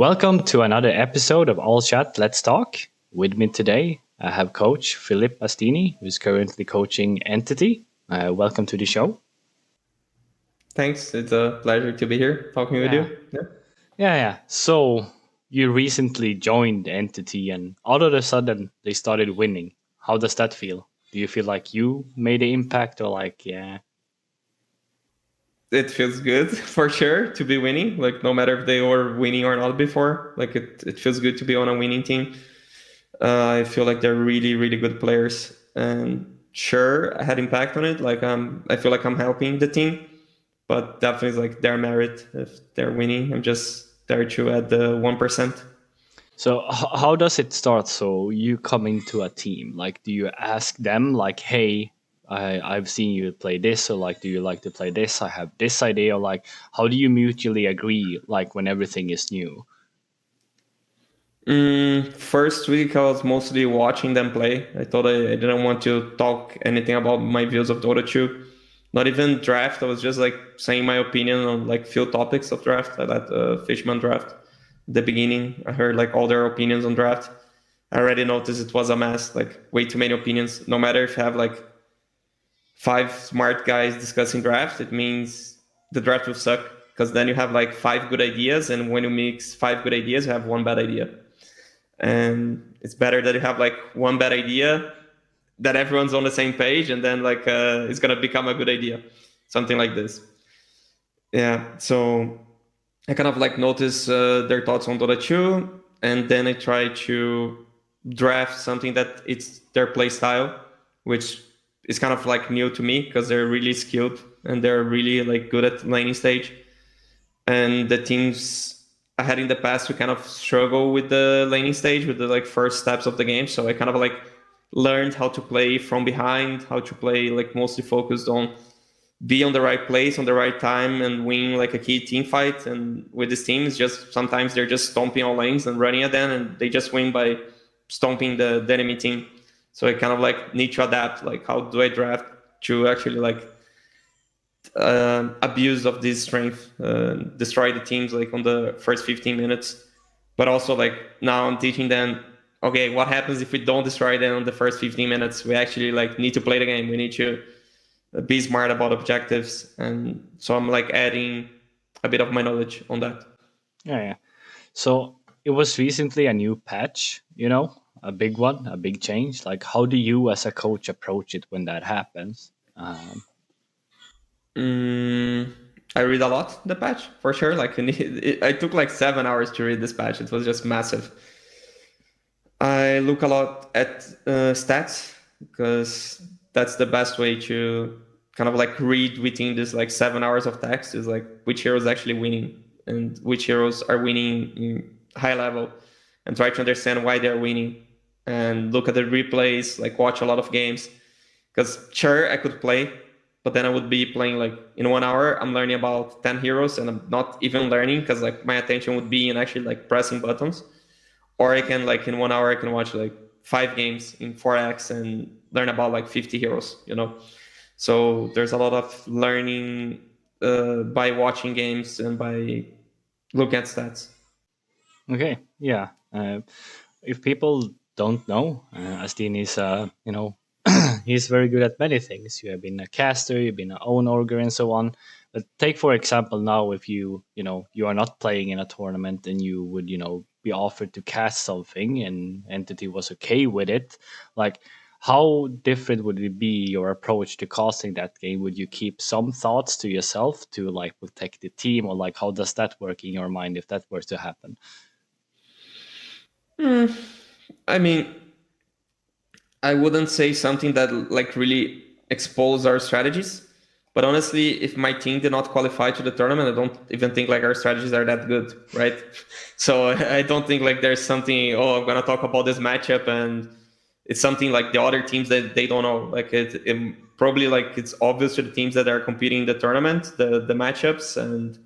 Welcome to another episode of All Chat Let's Talk. With me today, I have Coach Philip Bastini, who's currently coaching Entity. Welcome to the show. Thanks. It's a pleasure to be here talking with Yeah, you. Yeah. yeah. So you recently joined Entity, and all of a sudden they started winning. How does that feel? Do you feel like you made an impact, or like, yeah? It feels good for sure to be winning. Like no matter if they were winning or not before, like it feels good to be on a winning team. I feel like they're really, really good players. And sure, I had impact on it. I feel like I'm helping the team, but definitely like their merit if they're winning. I'm just there to add the 1%. So how does it start? So you come into a team, like, do you ask them like, "Hey, I've seen you play this," or like, "Do you like to play this? I have this idea." Or like, how do you mutually agree, like when everything is new? First week, I was mostly watching them play. I thought I didn't want to talk anything about my views of Dota 2. Not even draft. I was just like saying my opinion on like few topics of draft. I let Fishman draft. The beginning, I heard like all their opinions on draft. I already noticed it was a mess. Like way too many opinions. No matter if you have like five smart guys discussing draft, it means the draft will suck because then you have like five good ideas, and when you mix five good ideas, you have one bad idea. And it's better that you have like one bad idea that everyone's on the same page, and then like it's gonna become a good idea, something like this. Yeah. So I kind of like notice their thoughts on Dota 2, and then I try to draft something that it's their play style, which is kind of like new to me because they're really skilled and they're really like good at laning stage. And the teams I had in the past we kind of struggle with the laning stage with the like first steps of the game. So I kind of like learned how to play from behind, how to play like mostly focused on be on the right place on the right time and win like a key team fight. And with this team, it's just sometimes they're just stomping all lanes and running at them, and they just win by stomping the enemy team. So I kind of like need to adapt. Like, how do I draft to actually like abuse of this strength, destroy the teams like on the first 15 minutes? But also like now I'm teaching them, okay, what happens if we don't destroy them on the first 15 minutes? We actually like need to play the game. We need to be smart about objectives, and so I'm like adding a bit of my knowledge on that. Yeah. So it was recently a new patch, a big one, a big change. Like, how do you as a coach approach it when that happens? mm, I read a lot the patch for sure. Like I took like 7 hours to read this patch. It was just massive. I look a lot at stats because that's the best way to kind of like read within this like 7 hours of text is like which heroes actually winning and which heroes are winning in high level, and try to understand why they're winning and look at the replays, like watch a lot of games. Because sure, I could play, but then I would be playing like in 1 hour I'm learning about 10 heroes and I'm not even learning because like my attention would be in actually like pressing buttons. Or I can like in 1 hour I can watch like 5 games in 4x and learn about like 50 heroes. So there's a lot of learning by watching games and by looking at stats. Okay, yeah. If people don't know, Astin is, he's very good at many things. You have been a caster, you've been an own orger, and so on. But take for example now, if you are not playing in a tournament and you would, be offered to cast something, and Entity was okay with it. Like, how different would it be your approach to casting that game? Would you keep some thoughts to yourself to like protect the team, or like how does that work in your mind if that were to happen? Mm, I mean, I wouldn't say something that like really expose our strategies. But honestly, if my team did not qualify to the tournament, I don't even think like our strategies are that good, right? So I don't think like there's something. Oh, I'm gonna talk about this matchup, and it's something like the other teams that they don't know. Like it probably like it's obvious to the teams that are competing in the tournament, the matchups, and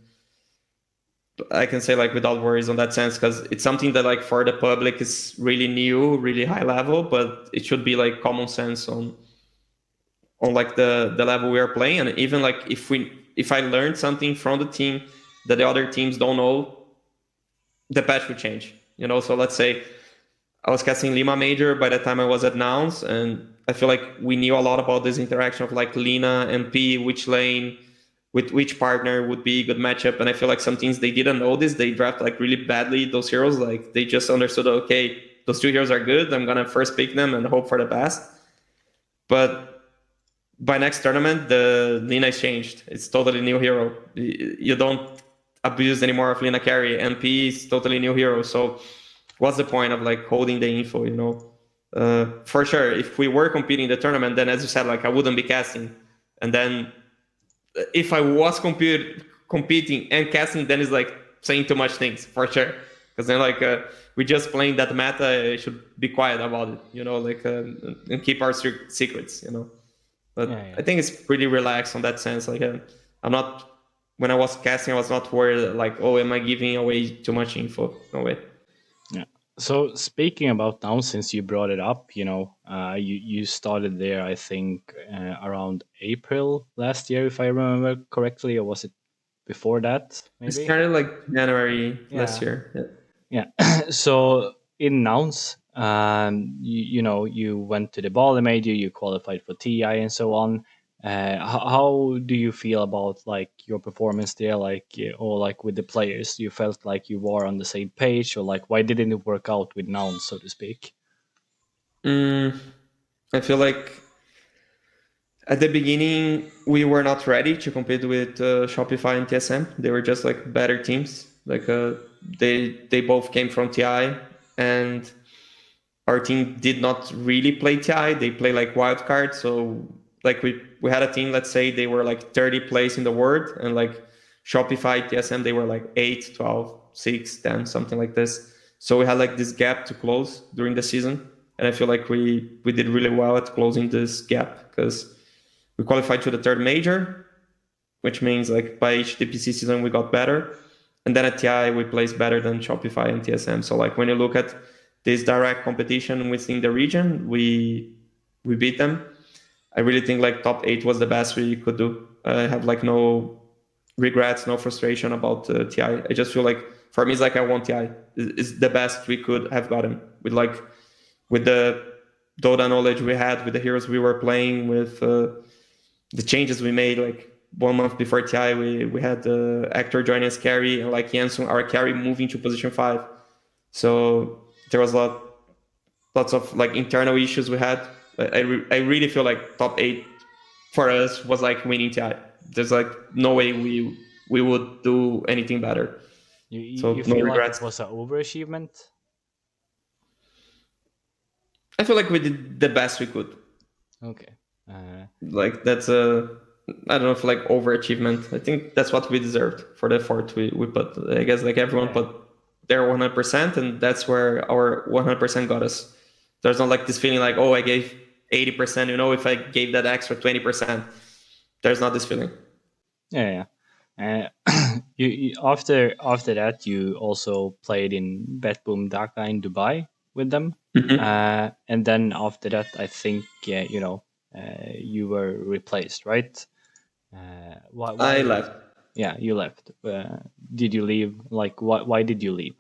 I can say like without worries on that sense because it's something that like for the public is really new, really high level, but it should be like common sense on like the level we are playing. And even like if I learned something from the team that the other teams don't know, the patch would change. So let's say I was casting Lima Major by the time I was at Nouns, and I feel like we knew a lot about this interaction of like Lina, MP, which lane, with which partner would be a good matchup. And I feel like some teams they didn't know this. They draft like really badly those heroes. Like they just understood, okay, those two heroes are good. I'm gonna first pick them and hope for the best. But by next tournament, the Lina is changed. It's totally new hero. You don't abuse anymore of Lina carry. MP is totally new hero. So what's the point of like holding the info? For sure, if we were competing in the tournament, then as you said, like I wouldn't be casting. And then if I was competing and casting, then it's like saying too much things for sure. Because then like we just playing that meta, I should be quiet about it, like and keep our secrets. But Yeah, yeah. I think it's pretty relaxed on that sense. Like I'm not when I was casting, I was not worried like, oh, am I giving away too much info? No way. Yeah. So speaking about now, since you brought it up, you started there, I think, around April last year, if I remember correctly, or was it before that? I Maybe. started like January last Yeah. year. Yeah. Yeah. So in nouns, you went to the Bali major, you qualified for TI and so on. How do you feel about like your performance there, like or like with the players? You felt like you were on the same page, or like why didn't it work out with nouns, so to speak? Mm, I feel like at the beginning we were not ready to compete with Shopify and TSM. They were just like better teams. Like they both came from TI, and our team did not really play TI. They play like wildcard. So like we had a team. Let's say they were like 30 place in the world, and like Shopify TSM they were like 8, 12, 6, 10, something like this. So we had like this gap to close during the season, and I feel like we did really well at closing this gap because we qualified to the third major, which means like by each DPC season we got better. And then at TI we placed better than Shopify and TSM. So like when you look at this direct competition within the region, we beat them. I really think like top 8 was the best we could do. I have like no regrets, no frustration about TI. I just feel like for me it's like I want TI. It's the best we could have gotten with the Dota knowledge we had, with the heroes we were playing, with the changes we made. Like 1 month before TI, we had the actor joining as carry, and like Jensen, our carry, moving to position 5. So there was lots of like internal issues we had. I really feel like top 8 for us was like winning TI. There's like no way we would do anything better. So You no feel like it regrets. was an overachievement? I feel like we did the best we could. Okay. Uh, Like that's a I don't know if like overachievement. I think that's what we deserved for the effort we put. I guess like everyone yeah. put their 100%, and that's where our 100% got us. There's not like this feeling like, oh, I gave 80%. If I gave that extra 20%, there's not this feeling. Yeah, yeah. After that, you also played in Bet Boom Dhaka in Dubai with them, Mhm. and then after that, I think you were replaced, right? Why? I Why? left. Yeah, you left. Did you leave? Like, why did you leave?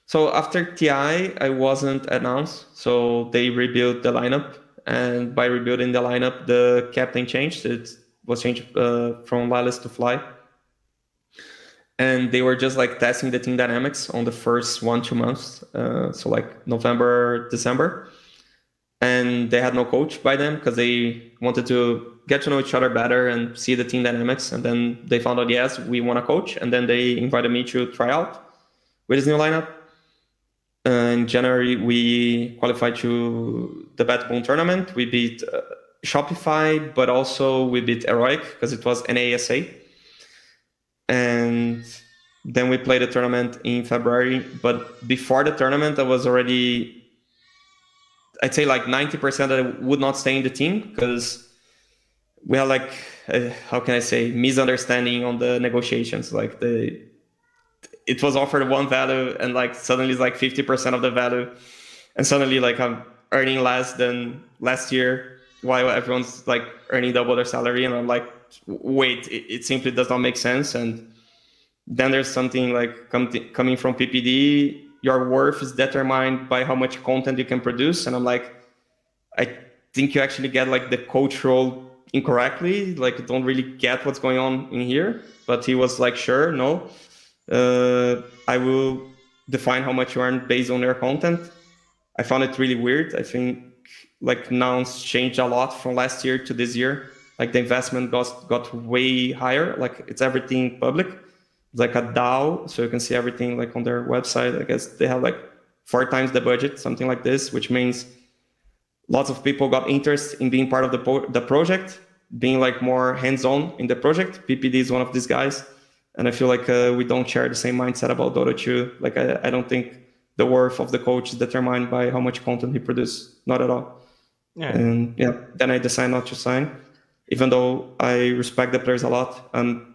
So after TI, I wasn't announced. So they rebuilt the lineup, and by rebuilding the lineup, the captain changed. It was changed from Wireless to Fly, and they were just like testing the team dynamics on the first 1-2 months, so like November, December, and they had no coach by then because they wanted to get to know each other better and see the team dynamics. And then they found out, yes, we want a coach, and then they invited me to try out with this new lineup. In January, we qualified to the Battleborn tournament. We beat Shopify, but also we beat Heroic because it was NASA. And then we played the tournament in February. But before the tournament, I was already, I'd say like 90% that I would not stay in the team because we had like, how can I say, misunderstanding on the negotiations. Like it was offered one value and like suddenly it's like 50% of the value. And suddenly like I'm earning less than last year while everyone's like earning double their salary. And I'm like, wait, it simply does not make sense. And Then there's something like coming from PPD, your worth is determined by how much content you can produce. And I'm like, I think you actually get like the cultural incorrectly, like you don't really get what's going on in here. But he was like, sure, no, I will define how much you earn based on your content. I found it really weird. I think like nouns changed a lot from last year to this year. Like the investment got way higher. Like it's everything public. It's like a DAO, so you can see everything like on their website. I guess they have like 4 times the budget, something like this, which means lots of people got interest in being part of the project, being like more hands-on in the project. PPD is one of these guys, and I feel like we don't share the same mindset about Dota 2. Like I don't think the worth of the coach is determined by how much content he produces, not at all. Yeah. And yeah, then I decided not to sign, even though I respect the players a lot. I'm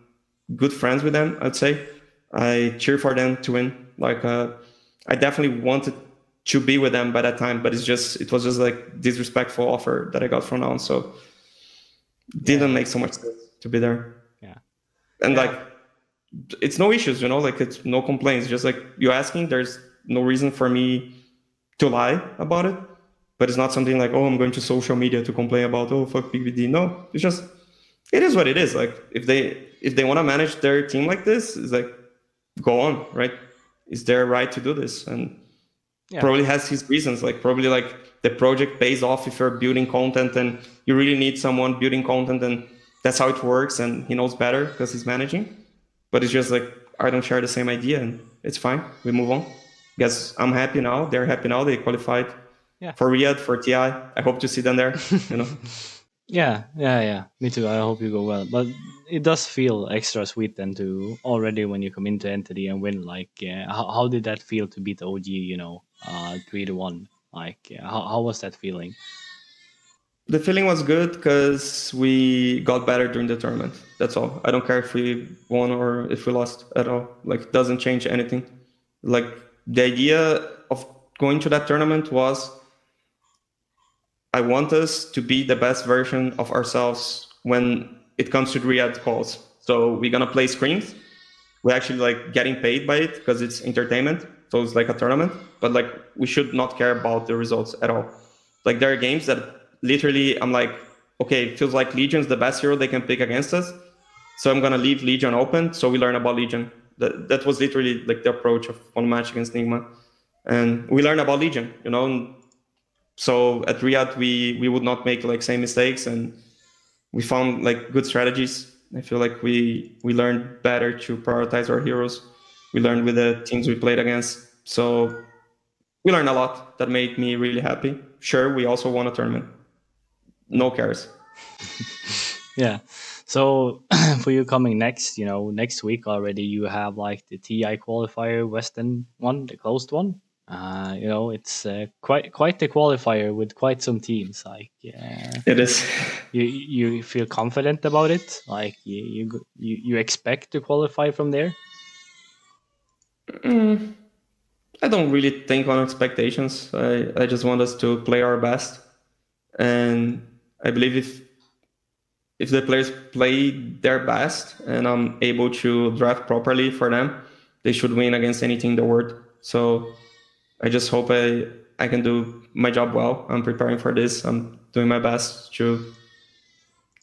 good friends with them, I'd say. I cheer for them to win. Like I definitely wanted to be with them by that time, but it was just like disrespectful offer that I got from now on. So didn't Yeah. make so much sense to be there. Yeah. And Yeah. like it's no issues, like it's no complaints. Just like you asking, there's no reason for me to lie about it. But it's not something like, oh, I'm going to social media to complain about, oh, fuck PVD. No, it's just it is what it is. Like if they want to manage their team like this, it's like go on, right? It's their right to do this, and Yeah. probably has his reasons. Like probably like the project pays off if you're building content, and you really need someone building content, and that's how it works. And he knows better because he's managing. But it's just like I don't share the same idea, and it's fine. We move on. Guess I'm happy now. They're happy now. They qualified Yeah. for Riyadh, for TI. I hope to see them there. Yeah, yeah, yeah. Me too. I hope you go well. But it does feel extra sweet then to already when you come into Entity and win. Like, how did that feel to beat OG? 3-1. Like, how was that feeling? The feeling was good because we got better during the tournament. That's all. I don't care if we won or if we lost at all. Like, it doesn't change anything. Like, the idea of going to that tournament was I want us to be the best version of ourselves when it comes to Riyadh calls. So we're gonna play screens. We're actually like getting paid by it because it's entertainment. So it's like a tournament, but like we should not care about the results at all. Like there are games that literally I'm like, okay, it feels like Legion's the best hero they can pick against us. So I'm gonna leave Legion open so we learn about Legion. That was literally like the approach of one match against Nigma. And we learn about Legion, so at Riyadh we would not make like same mistakes, and we found like good strategies. I feel like we learned better to prioritize our heroes. We learned with the teams we played against. So we learned a lot that made me really happy. Sure, we also won a tournament. No cares. Yeah. So for you coming next, next week already, you have like the TI qualifier Western one, the closed one. It's quite the qualifier with quite some teams. Like, It is. you feel confident about it. Like you expect to qualify from there. I don't really think on expectations. I just want us to play our best, and I believe if the players play their best and I'm able to draft properly for them, they should win against anything in the world. So I just hope I can do my job well. I'm preparing for this. I'm doing my best to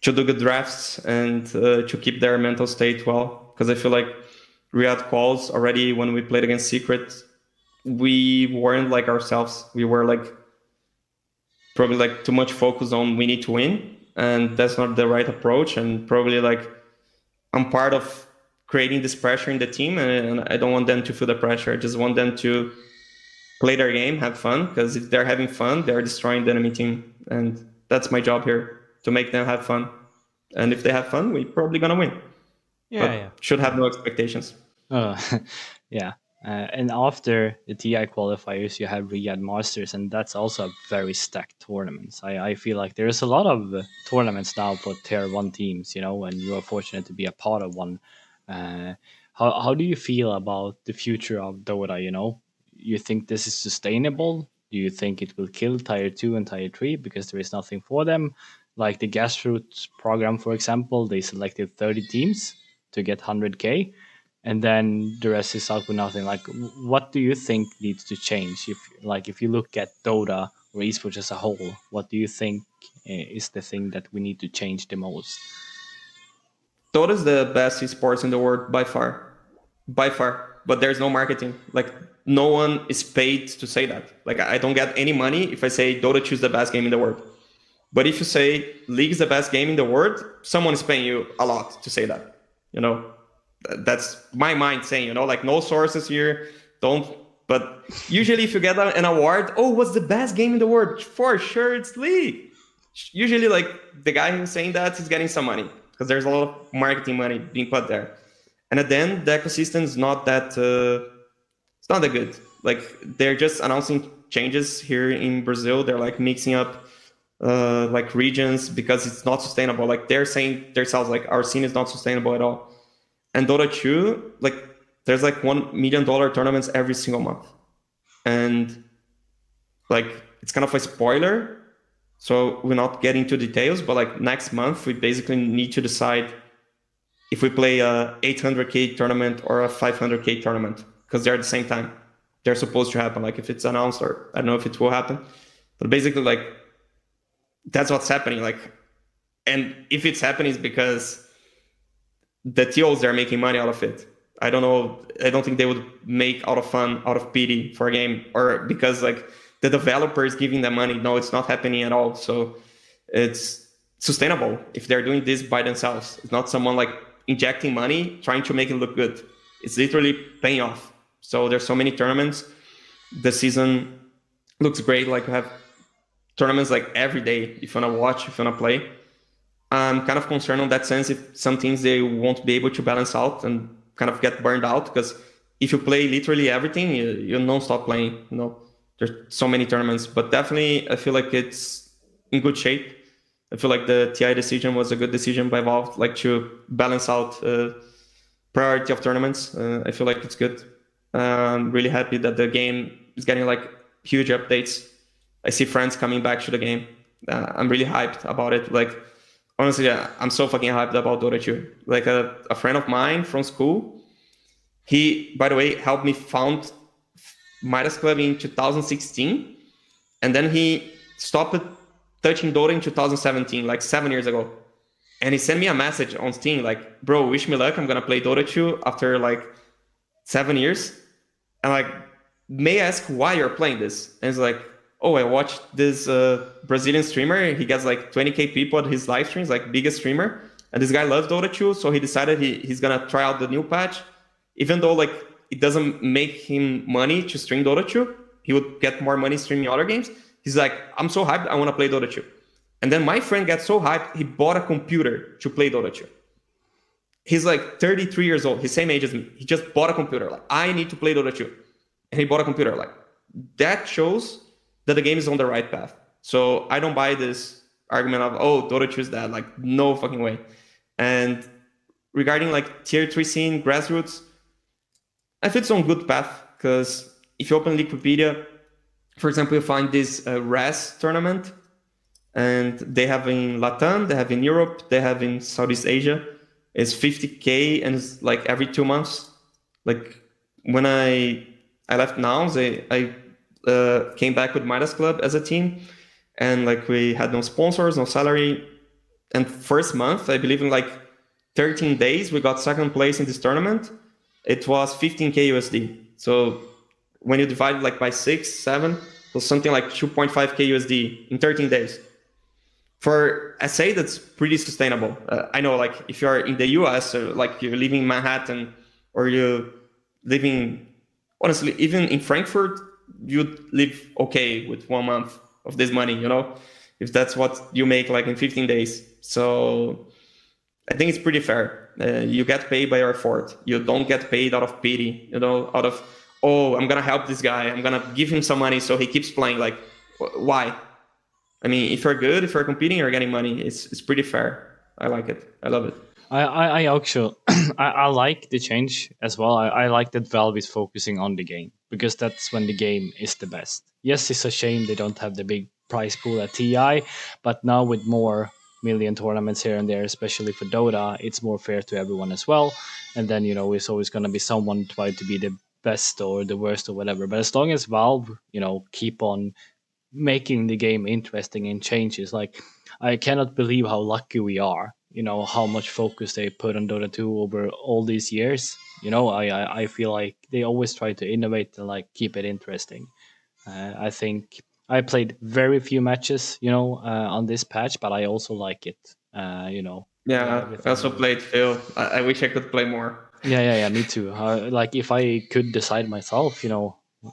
do good drafts and to keep their mental state well. Because I feel like Riyadh calls already when we played against Secret, we weren't like ourselves. We were like probably like too much focus on we need to win, and that's not the right approach. And probably like I'm part of creating this pressure in the team, and I don't want them to feel the pressure. I just want them to play their game, have fun, because if they're having fun, they're destroying the enemy team, and that's my job here to make them have fun. And if they have fun, we're probably gonna win, Yeah, yeah. but should have no expectations. Oh, yeah. And after the TI qualifiers, you have Riyadh Masters, and that's also a very stacked tournament. I feel like there's a lot of tournaments now for Tier 1 teams, and you are fortunate to be a part of one. Uh, how do you feel about the future of Dota, You think this is sustainable? Do you think it will kill Tier 2 and Tier 3 because there is nothing for them? Like the grassroots program, for example, they selected 30 teams to get 100K, and then the rest is out with nothing. Like, what do you think needs to change? If you look at Dota or esports as a whole, what do you think is the thing that we need to change the most? Dota is the best esports in the world by far. But there's no marketing. Like no one is paid to say that. Like I don't get any money if I say Dota 2 is the best game in the world. But if you say League is the best game in the world, someone is paying you a lot to say that. You know, that's my mind saying. You know, like no sources here. Don't. But usually, if you get an award, oh, what's the best game in the world? For sure, it's League. Usually, like the guy who's saying that is getting some money because there's a lot of marketing money being put there. And at the end, the ecosystem is not that it's not that good. Like they're just announcing changes here in Brazil. They're like mixing up like regions because it's not sustainable. Like they're saying themselves, like our scene is not sustainable at all. And Dota 2, like there's like $1 million tournaments every single month, and like it's kind of a spoiler. So we're not getting into details, but like next month we basically need to decide if we play a 800k tournament or a 500k tournament because they're at the same time. They're supposed to happen. Like if it's announced, or I don't know if it will happen, but basically like that's what's happening. Like, and if it's happening, it's because the TOs are making money out of it. I don't know. I don't think they would make out of fun, out of pity for a game, or because like the developer is giving them money. No, it's not happening at all. So it's sustainable if they're doing this by themselves. It's not someone like injecting money trying to make it look good. It's literally paying off. So there's so many tournaments. The season looks great. Like we have tournaments like every day. If you want to watch, if you want to play, I'm kind of concerned on that sense if some things they won't be able to balance out and kind of get burned out, because if you play literally everything, you non-stop playing. You know, there's so many tournaments, but definitely I feel like it's in good shape. I feel like the TI decision was a good decision by Valve, like to balance out priority of tournaments. I feel like it's good. I'm really happy that the game is getting like huge updates. I see friends coming back to the game. I'm really hyped about it. Like, honestly, I'm so fucking hyped about Dota 2. Like a friend of mine from school, he, by the way, helped me found Midas Club in 2016. And then he stopped touching Dota in 2017, like 7 years ago. And he sent me a message on Steam, like, bro, wish me luck. I'm going to play Dota 2 after like 7 years. And like, may I ask why you're playing this? And he's like, oh, I watched this Brazilian streamer. He gets like 20k people at his live streams, like biggest streamer. And this guy loves Dota 2, so he decided he's going to try out the new patch. Even though like it doesn't make him money to stream Dota 2, he would get more money streaming other games. He's like, I'm so hyped, I want to play Dota 2. And then my friend got so hyped, he bought a computer to play Dota 2. He's like 33 years old, his same age as me. He just bought a computer. Like, I need to play Dota 2. And he bought a computer. Like, that shows that the game is on the right path. So I don't buy this argument of, oh, Dota 2 is that. Like, no fucking way. And regarding like tier 3 scene, grassroots, I think it's on good path, because if you open Wikipedia, for example, you find this RAS tournament, and they have in Latam, they have in Europe, they have in Southeast Asia. It's 50k, and it's like every 2 months. Like when I left Nouns, I came back with Midas Club as a team, and like we had no sponsors, no salary. And first month, I believe in like 13 days, we got second place in this tournament. It was 15k USD. So when you divide it like by 6, 7, it was something like 2.5k USD in 13 days. For SA, that's pretty sustainable. I know, like if you're in the US, or like you're living in Manhattan, or you're living, honestly, even in Frankfurt, you'd live okay with 1 month of this money, you know, if that's what you make like in 15 days. So I think it's pretty fair. You get paid by your effort. You don't get paid out of pity, you know, out of, oh, I'm going to help this guy, I'm going to give him some money so he keeps playing. Like, why? I mean, if you're good, if you're competing, you're getting money. It's pretty fair. I like it. I love it. I actually I like the change as well. I like that Valve is focusing on the game, because that's when the game is the best. Yes, it's a shame they don't have the big prize pool at TI, but now with more million tournaments here and there, especially for Dota. It's more fair to everyone as well. And then, it's always going to be someone try to be the best or the worst or whatever. But as long as Valve, keep on making the game interesting and changes, like I cannot believe how lucky we are. How much focus they put on Dota 2 over all these years. I feel like they always try to innovate and like keep it interesting. I think I played very few matches, on this patch, but I also like it. Yeah, I Everything also new. played Phil. I wish I could play more. Yeah, yeah, yeah. Me too. Like if I could decide myself,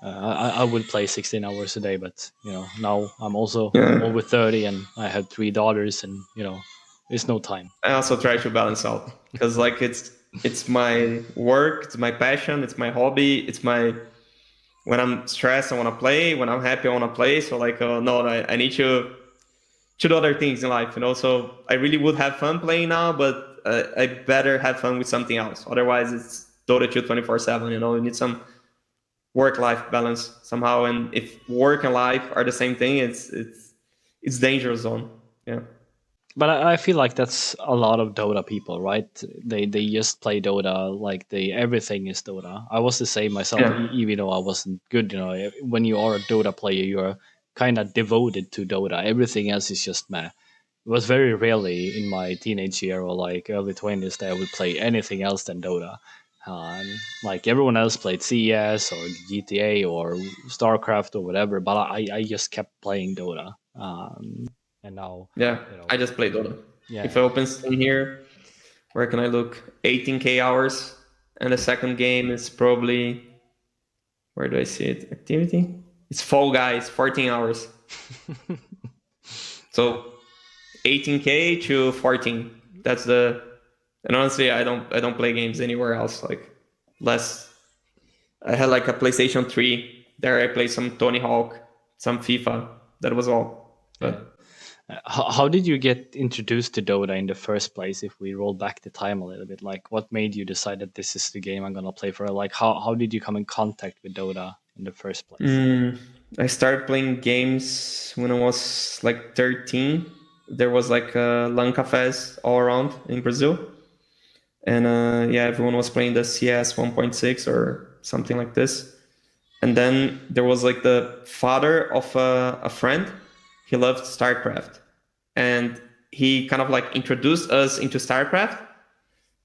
I would play 16 hours a day. But now I'm also Yeah. over 30, and I have three daughters, and it's no time. I also try to balance out because like it's my work, it's my passion, it's my hobby, it's my when I'm stressed I want to play, when I'm happy I want to play. So like no, I need to do other things in life, So I really would have fun playing now, but I better have fun with something else. Otherwise, it's Dota 2 24/7. You need some work-life balance somehow. And if work and life are the same thing, it's dangerous zone. Yeah. But I feel like that's a lot of Dota people, right? They just play Dota like everything is Dota. I was the same myself, Yeah. even though I wasn't good. When you are a Dota player, you're kind of devoted to Dota. Everything else is just meh. It was very rarely in my teenage year or like early 20s that I would play anything else than Dota. Um, like everyone else played CS or GTA or StarCraft or whatever, but I just kept playing Dota. And now, Yeah. you know, I just play Dota. If yeah, I open Steam here, where can I look? 18K hours. And the second game is probably, where do I see it? Activity? It's Fall Guys, 14 hours. yeah, So 18K to 14. That's the and honestly I don't play games anywhere else. Like less I had like a PlayStation 3. There I played some Tony Hawk, some FIFA. That was all. yeah. But How did you get introduced to Dota in the first place? If we roll back the time a little bit, like what made you decide that this is the game I'm gonna play for? Like how did you come in contact with Dota in the first place? mm, I started playing games when I was like 13. There was like LAN cafes all around in Brazil. And yeah, everyone was playing the CS 1.6 or something like this. And then there was like the father of a friend. He loved StarCraft. And he kind of like introduced us into StarCraft.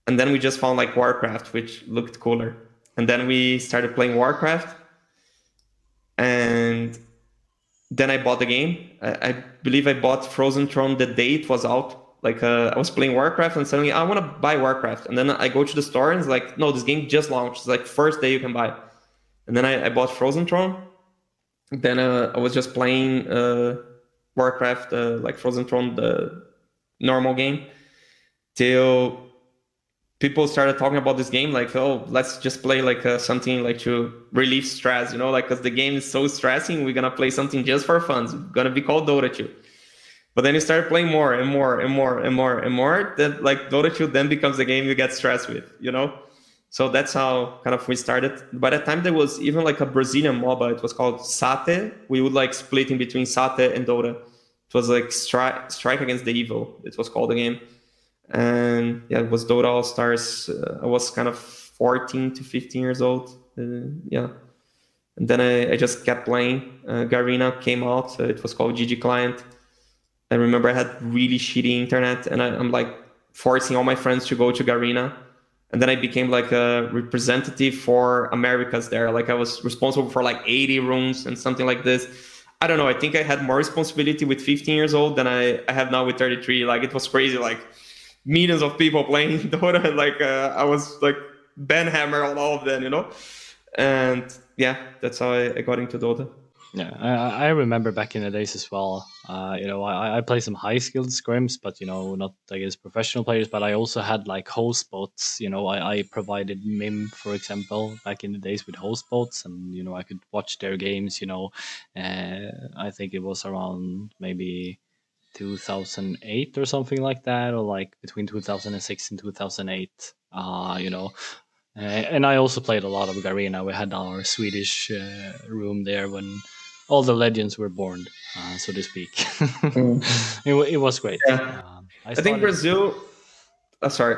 And then we just found like Warcraft, which looked cooler. And then we started playing Warcraft. And then I bought the game. I believe I bought Frozen Throne the day it was out. Like I was playing Warcraft and suddenly I want to buy Warcraft. And then I go to the store and it's like, no, this game just launched. It's like first day you can buy. And then I bought Frozen Throne. Then I was just playing Warcraft, like Frozen Throne, the normal game, till people started talking about this game. Like, oh, let's just play like something like to relieve stress, like because the game is so stressing. We're gonna play something just for fun. It's gonna be called Dota 2. But then you start playing more and more and more and more and more. That like Dota 2 then becomes the game you get stressed with. So that's how kind of we started. By that time, there was even like a Brazilian MOBA. It was called Sate. We would like split in between Sate and Dota. It was like Strike Against the Evil. It was called the game. And yeah, it was Dota All Stars. I was kind of 14 to 15 years old. Yeah. And then I just kept playing. Garena came out. It was called GG Client. I remember I had really shitty internet and I'm like forcing all my friends to go to Garena. And then I became like a representative for Americas there. Like I was responsible for like 80 rooms and something like this. I don't know. I think I had more responsibility with 15 years old than I have now with 33. Like it was crazy. Like millions of people playing Dota. Like I was like Ben Hammer on all of them. And yeah, that's how I got into Dota. Yeah, I remember back in the days as well. I play some high skilled scrims, but not against professional players. But I also had like host bots. I provided MIM, for example, back in the days with host bots, and I could watch their games. I think it was around maybe 2008 or something like that, or like between 2006 and 2008. And I also played a lot of Garena. We had our Swedish room there when all the legends were born, so to speak. Mm. It was great. Yeah. I I think started. Brazil. Sorry.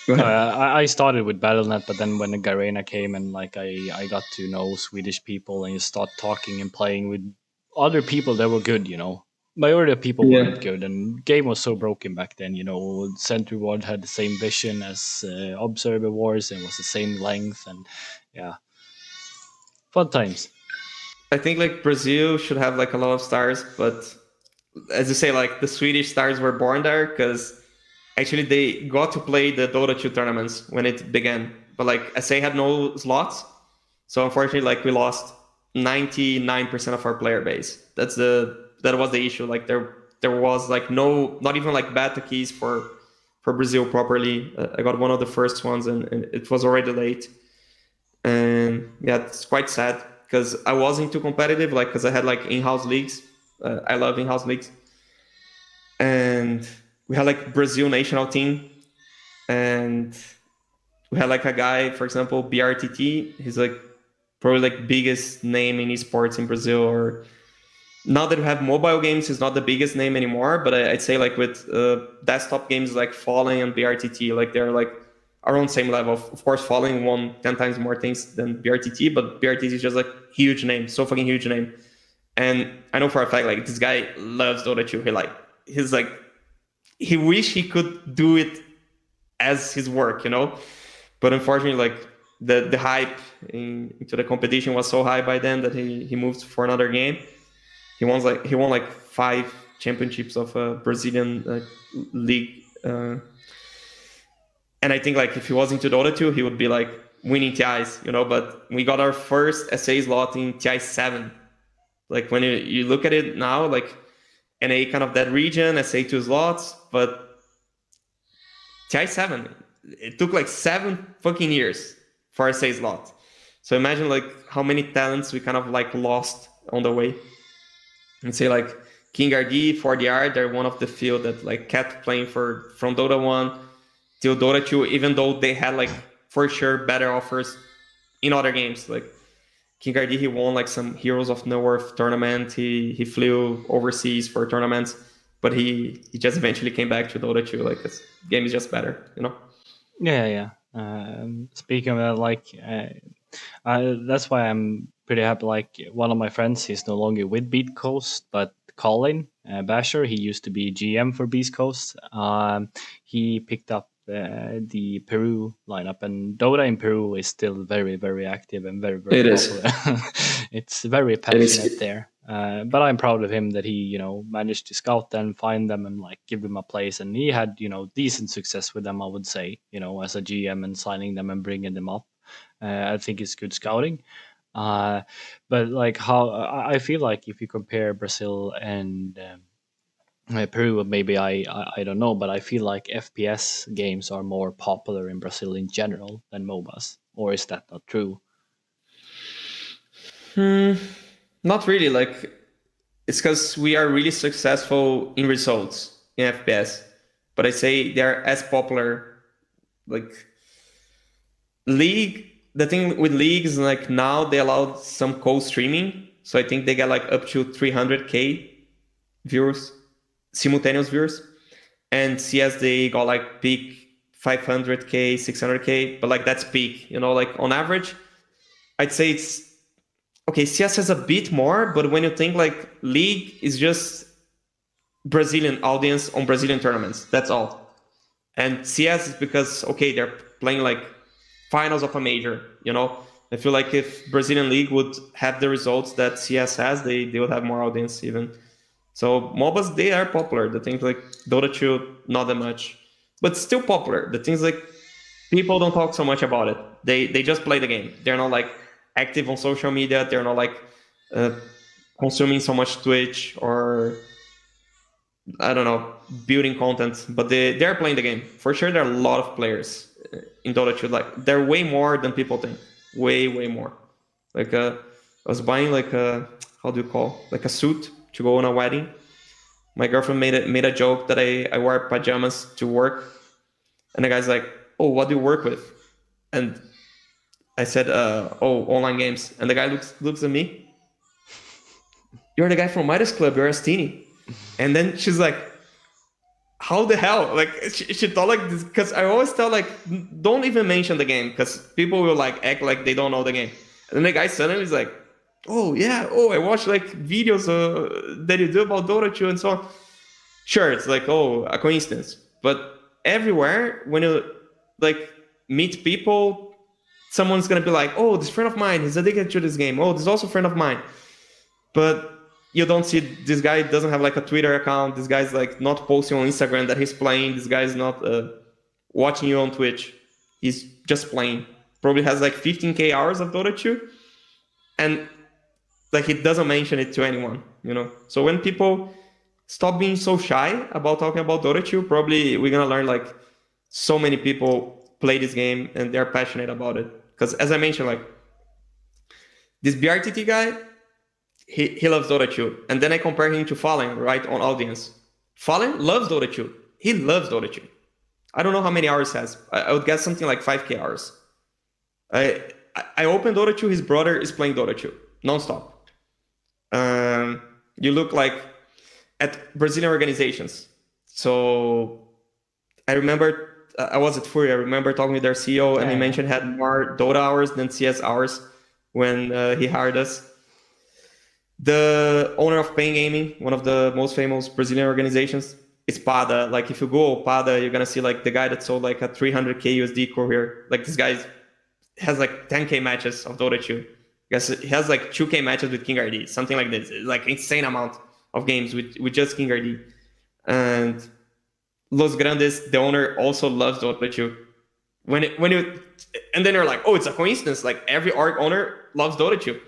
Go No, ahead. I started with Battle.net, but then when the Garena came and like I got to know Swedish people and you start talking and playing with other people that were good, you know. Majority of people Yeah. weren't good, and game was so broken back then. You know, Sentry Ward had the same vision as Observer Wars and was the same length, and yeah, fun times. I think like Brazil should have like a lot of stars, but as you say, like the Swedish stars were born there because actually they got to play the Dota 2 tournaments when it began. But like SA had no slots, so unfortunately, like we lost 99% of our player base. That was the issue. Like there was like no, not even like beta keys for Brazil properly. I got one of the first ones, and it was already late. And yeah, it's quite sad because I wasn't too competitive, like because I had like in-house leagues. I love in-house leagues, and we had like Brazil national team, and we had like a guy, for example, BRTT. He's like probably like biggest name in esports in Brazil. Or now that we have mobile games, he's not the biggest name anymore. But I'd say like with desktop games like Fallen and BRTT, like they're like around same level. Of course, Fallen won 10 times more things than BRTT, but BRTT is just like huge name, so fucking huge name. And I know for a fact like this guy loves Dota 2. He's like he wish he could do it as his work, you know. But unfortunately, like the hype into the competition was so high by then that he moved for another game. He won like 5 championships of Brazilian league, and I think like if he was into Dota 2, he would be like winning TIs, you know. But we got our first SA slot in TI 7. Like when you look at it now, like NA kind of that region, SA2 slots, but TI 7, it took like 7 fucking years for a SA slot. So imagine like how many talents we kind of like lost on the way. And say like King RD, 4DR, they're one of the few that like kept playing from Dota 1 till Dota 2, even though they had like for sure better offers in other games. Like King RD, he won like some Heroes of Nowhere tournament. He flew overseas for tournaments, but he just eventually came back to Dota 2. Like this game is just better, you know? Yeah, yeah. Speaking of that, like, that's why I'm pretty happy. Like, one of my friends, he's no longer with Beat Coast, but Colin Basher, he used to be GM for Beast Coast. He picked up the Peru lineup, and Dota in Peru is still very, very active and very, very It popular. is. It's very It passionate is. there. But I'm proud of him that he, managed to scout them, find them, and like give them a place. And he had, decent success with them, I would say, as a GM and signing them and bringing them up. I think it's good scouting. Uh, but like how I feel like if you compare Brazil and Peru, maybe I don't know, but I feel like FPS games are more popular in Brazil in general than MOBAs. Or is that not true? Hmm, not really. Like it's because we are really successful in results in FPS, but I say they're as popular. Like League, the thing with League is like now they allowed some co-streaming, so I think they get like up to 300K viewers, simultaneous viewers, and CS they got like peak 500K, 600K, but like that's peak, you know. Like on average, I'd say it's okay. CS has a bit more, but when you think like League is just Brazilian audience on Brazilian tournaments, that's all. And CS is because okay, they're playing like finals of a major. You know, I feel like if Brazilian league would have the results that CS has, they would have more audience even. So MOBAs they are popular. The things like Dota 2, not that much, but still popular. The things like people don't talk so much about it. They just play the game. They're not like active on social media. They're not like uh, consuming so much Twitch or I don't know, building content, but they're playing the game. For sure, there are a lot of players in Dota 2. Like, they're way more than people think. Way, way more. Like, I was buying like a, how do you call? Like a suit to go on a wedding. My girlfriend made a joke that I wear pajamas to work. And the guy's like, oh, what do you work with? And I said, oh, online games. And the guy looks at me. You're the guy from Midas Club. You're a Stini. And then she's like, how the hell? Like she thought like this, because I always tell like don't even mention the game because people will like act like they don't know the game. And then the guy suddenly is like, oh yeah, oh I watched like videos that you do about Dota 2 and so on. Sure, it's like oh a coincidence, but everywhere when you like meet people, someone's gonna be like, oh this friend of mine is addicted to this game. Oh this is also a friend of mine, but you don't see this guy doesn't have like a Twitter account. This guy's like not posting on Instagram that he's playing. This guy's not watching you on Twitch. He's just playing. Probably has like 15k hours of Dota 2, and like he doesn't mention it to anyone. You know. So when people stop being so shy about talking about Dota 2, probably we're gonna learn like so many people play this game and they're passionate about it. Because as I mentioned, like this BRTT guy, he loves Dota 2. And then I compare him to Fallen, right, on audience. Fallen loves Dota 2. He loves Dota 2. I don't know how many hours he has. I would guess something like 5k hours. I opened Dota 2, his brother is playing Dota 2, nonstop. You look like at Brazilian organizations. So I remember, I was at Fury, I remember talking with their CEO and he mentioned had more Dota hours than CS hours when he hired us. The owner of Pain Gaming, one of the most famous Brazilian organizations, is Pada. Like if you go Pada, you're gonna see like the guy that sold like a 300k USD career. Like this guy has like 10k matches of Dota 2. Guess he has like 2k matches with King RD, something like this. It's like insane amount of games with just King RD. And Los Grandes, the owner, also loves Dota 2. And then you're like, oh, it's a coincidence. Like every org owner loves Dota 2.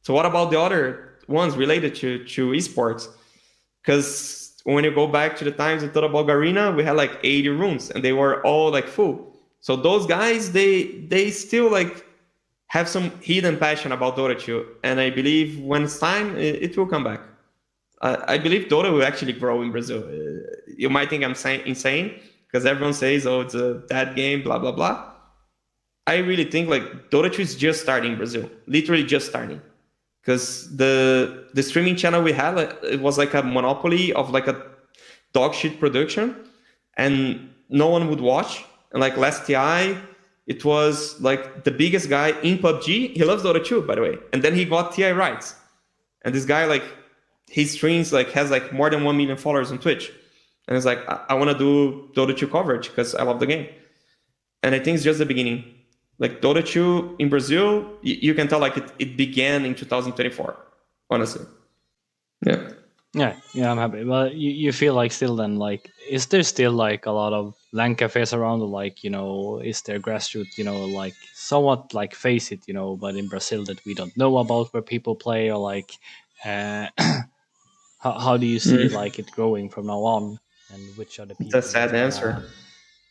So what about the other ones related to esports? Because when you go back to the times we thought about Garena, we had like 80 rooms and they were all like full. So those guys, they still like have some hidden passion about Dota 2. And I believe when it's time, it will come back. I believe Dota will actually grow in Brazil. You might think I'm insane because everyone says, oh, it's a dead game, blah, blah, blah. I really think like Dota 2 is just starting in Brazil, literally just starting. Because the streaming channel we had, it was like a monopoly of like a dog shit production and no one would watch. And like last TI, it was like the biggest guy in PUBG. He loves Dota 2, by the way. And then he got TI rights. And this guy, like, his streams like has like more than 1 million followers on Twitch. And it's like, I want to do Dota 2 coverage because I love the game. And I think it's just the beginning. Like Dota 2 in Brazil, you can tell like it began in 2024, honestly. Yeah. Yeah, I'm happy. But you feel like still then, like, is there still like a lot of LAN cafes around? Or like, is there grassroots, like somewhat like Face It, but in Brazil that we don't know about where people play, or like, uh, how do you see like it growing from now on? And which are the people? It's a sad answer.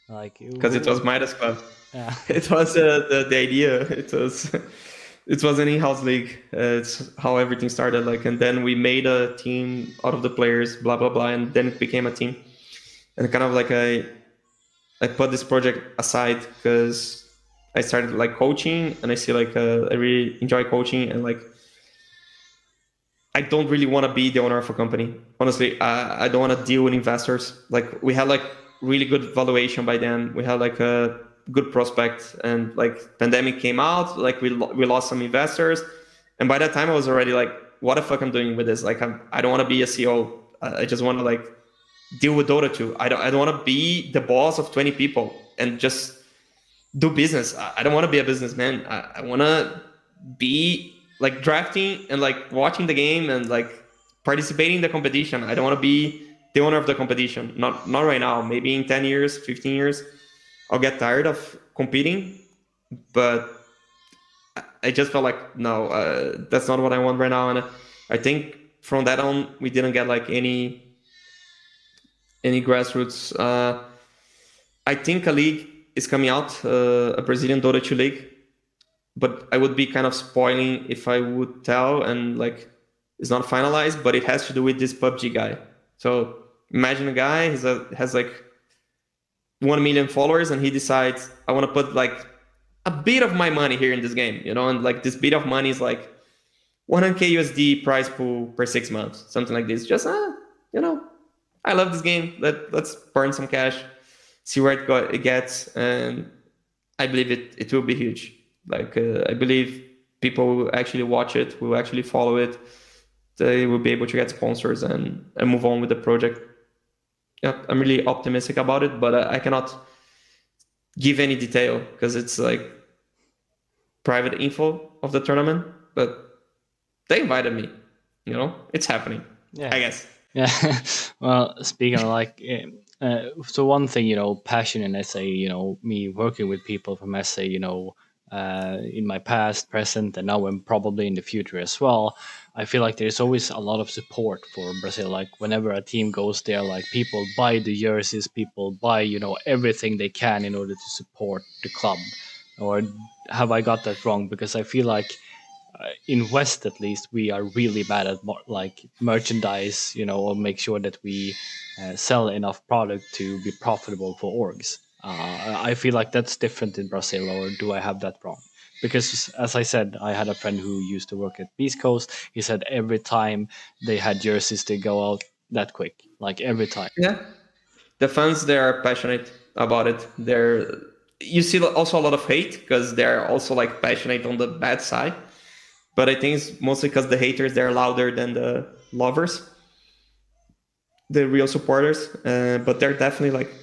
Like, because it was Midas Club. Yeah. It was the idea. It was an in-house league. It's how everything started. Like, and then we made a team out of the players, blah blah blah, and then it became a team. And kind of like I put this project aside because I started like coaching, and I see like I really enjoy coaching, and like I don't really want to be the owner of a company. Honestly, I don't want to deal with investors. Like we had like really good valuation by then. We had like a good prospect, and like pandemic came out, like we lost some investors. And by that time I was already like, what the fuck I'm doing with this? Like I don't want to be a CEO. I just want to like deal with Dota 2. I don't want to be the boss of 20 people and just do business. I don't want to be a businessman. I want to be like drafting and like watching the game and like participating in the competition. I don't want to be the owner of the competition. Not right now. Maybe in 10 years, 15 years, I'll get tired of competing. But I just felt like, no, that's not what I want right now. And I think from that on, we didn't get like any grassroots. I think a league is coming out, a Brazilian Dota 2 league. But I would be kind of spoiling if I would tell, and like it's not finalized, but it has to do with this PUBG guy. So imagine a guy has like 1 million followers, and he decides I want to put like a bit of my money here in this game, and like this bit of money is like 100k USD prize pool per 6 months, something like this. Just I love this game. Let's burn some cash, see where it gets, and I believe it will be huge. Like I believe people will actually watch it, will actually follow it. They will be able to get sponsors and move on with the project. Yeah, I'm really optimistic about it, but I cannot give any detail because it's like private info of the tournament. But they invited me. It's happening. Yeah. I guess. Yeah. Well, speaking of like, so one thing, passion in SA, me working with people from SA, in my past, present, and now and probably in the future as well. I feel like there's always a lot of support for Brazil. Like whenever a team goes there, like people buy the jerseys, people buy, everything they can in order to support the club. Or have I got that wrong? Because I feel like in West at least we are really bad at like merchandise, or make sure that we sell enough product to be profitable for orgs. I feel like that's different in Brazil, or do I have that wrong? Because as I said, I had a friend who used to work at Beast Coast. He said every time they had jerseys, they go out that quick, like every time. Yeah, the fans they are passionate about it. You see also a lot of hate because they're also like passionate on the bad side. But I think it's mostly because the haters they're louder than the lovers, the real supporters. But they're definitely like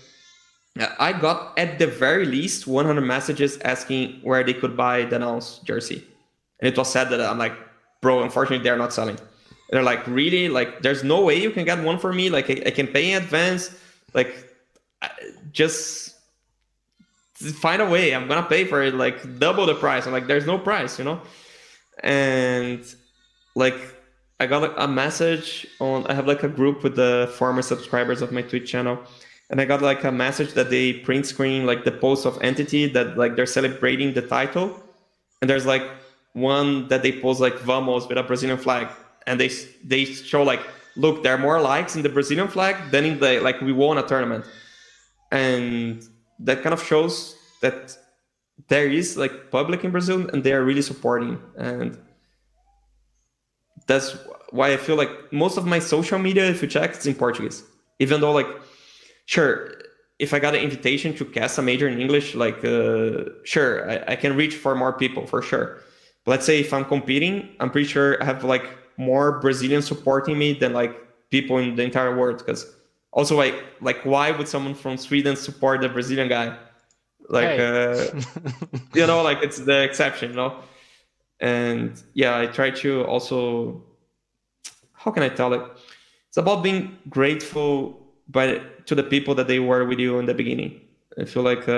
I got at the very least 100 messages asking where they could buy the Nouns jersey, and it was said that I'm like, bro, unfortunately they're not selling. And they're like, really? Like, there's no way you can get one for me? Like, I can pay in advance. Like, just find a way. I'm gonna pay for it like double the price. I'm like, there's no price. And like I got like a message on I have like a group with the former subscribers of my Twitch channel, and I got like a message that they print screen like the post of Entity that like they're celebrating the title, and there's like one that they post like Vamos with a Brazilian flag, and they show like, look, there are more likes in the Brazilian flag than in the like we won a tournament. And that kind of shows that there is like public in Brazil and they are really supporting. And that's why I feel like most of my social media, if you check, it's in Portuguese. Even though, like, sure, if I got an invitation to cast a major in English, like, sure, I can reach for more people for sure. But let's say if I'm competing, I'm pretty sure I have like more Brazilians supporting me than like people in the entire world. Because also, like, why would someone from Sweden support the Brazilian guy? Like, Hey. like it's the exception. And yeah, I try to also, how can I tell it? It's about being grateful to the people that they were with you in the beginning. I feel like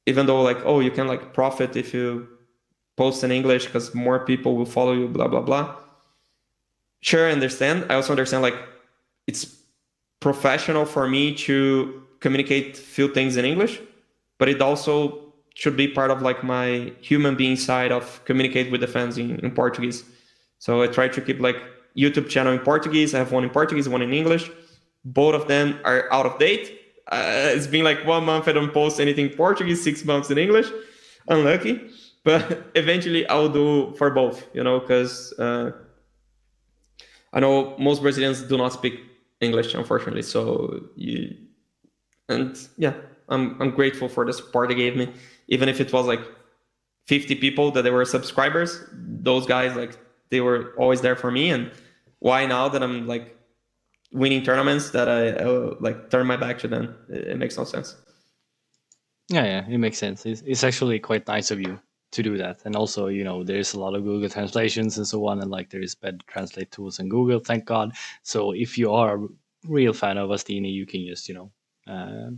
even though like, oh, you can like profit if you post in English because more people will follow you, blah blah blah. Sure, I understand. I also understand like it's professional for me to communicate few things in English, but it also should be part of like my human being side of communicate with the fans in Portuguese. So I try to keep like YouTube channel in Portuguese. I have one in Portuguese, one in English. Both of them are out of date. It's been like 1 month I don't post anything in Portuguese, 6 months in English. Unlucky, but eventually I'll do for both. Because I know most Brazilians do not speak English, unfortunately. And yeah, I'm grateful for the support they gave me, even if it was like 50 people that they were subscribers. Those guys like they were always there for me. And why now that I'm like winning tournaments that I like turn my back to them? It makes no sense. Yeah, it makes sense. It's actually quite nice of you to do that. And also, there's a lot of Google translations and so on, and like there is better translate tools in Google, thank God. So if you are a real fan of Astini, you can just,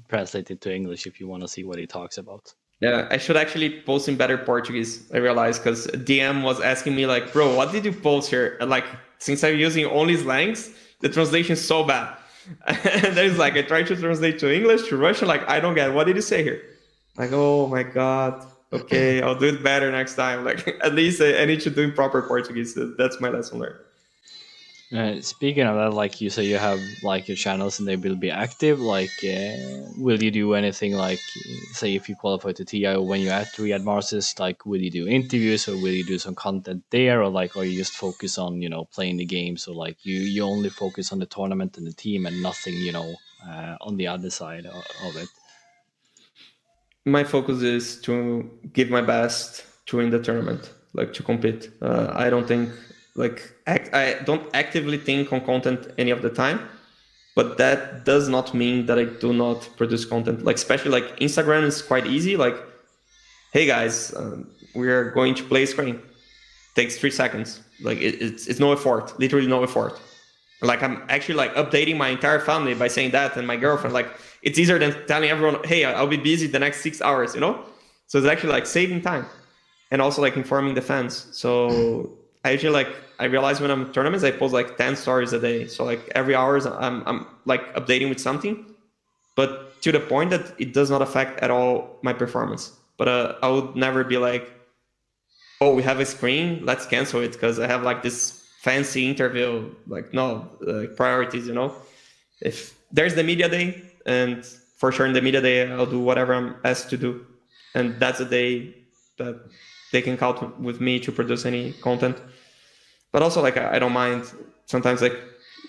translate it to English if you want to see what he talks about. Yeah, I should actually post in better Portuguese. I realized because DM was asking me like, bro, what did you post here? And like, since I'm using only slangs, the translation is so bad. And there's like, I tried to translate to English to Russian, like, I don't get it. What did you say here? Like, oh my god. Okay, I'll do it better next time. Like, at least I need to do in proper Portuguese. That's my lesson learned. Speaking of that, like you say, you have like your channels and they will be active. Like, will you do anything like, say, if you qualify to TI or when you're at Riyadh Masters, like, will you do interviews or will you do some content there, or like, or you just focus on playing the games, or like you only focus on the tournament and the team and nothing on the other side of it. My focus is to give my best to win the tournament, like to compete. I don't think I don't actively think on content any of the time, but that does not mean that I do not produce content. Like especially like Instagram is quite easy. Like, hey guys, we are going to play screen. Takes 3 seconds. Like it's no effort, literally no effort. Like I'm actually like updating my entire family by saying that, and my girlfriend. Like it's easier than telling everyone, "Hey, I'll be busy the next 6 hours," you know. So it's actually like saving time, and also like informing the fans. So I usually like I realize when I'm in tournaments, I post like 10 stories a day. So like every hours I'm like updating with something, but to the point that it does not affect at all my performance. But I would never be like, oh, we have a screen, let's cancel it because I have like this fancy interview. Like, no, priorities, you know. If there's the media day, and for sure in the media day, I'll do whatever I'm asked to do. And that's a day that they can count with me to produce any content. But also, like, I don't mind sometimes, like,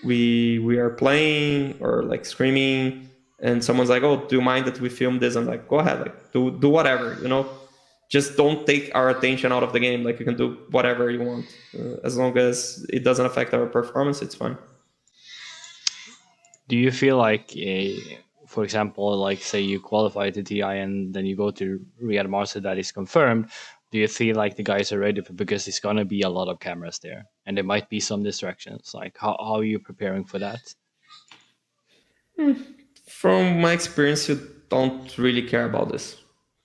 we are playing or like screaming, and someone's like, "Oh, do you mind that we film this?" I'm like, "Go ahead, like, do whatever, you know." Just don't take our attention out of the game. Like you can do whatever you want, as long as it doesn't affect our performance. It's fine. Do you feel like, for example, like say you qualify to TI and then you go to Riyadh Master that is confirmed? Do you feel like the guys are ready for, because it's gonna be a lot of cameras there and there might be some distractions? Like how are you preparing for that? From my experience, you don't really care about this.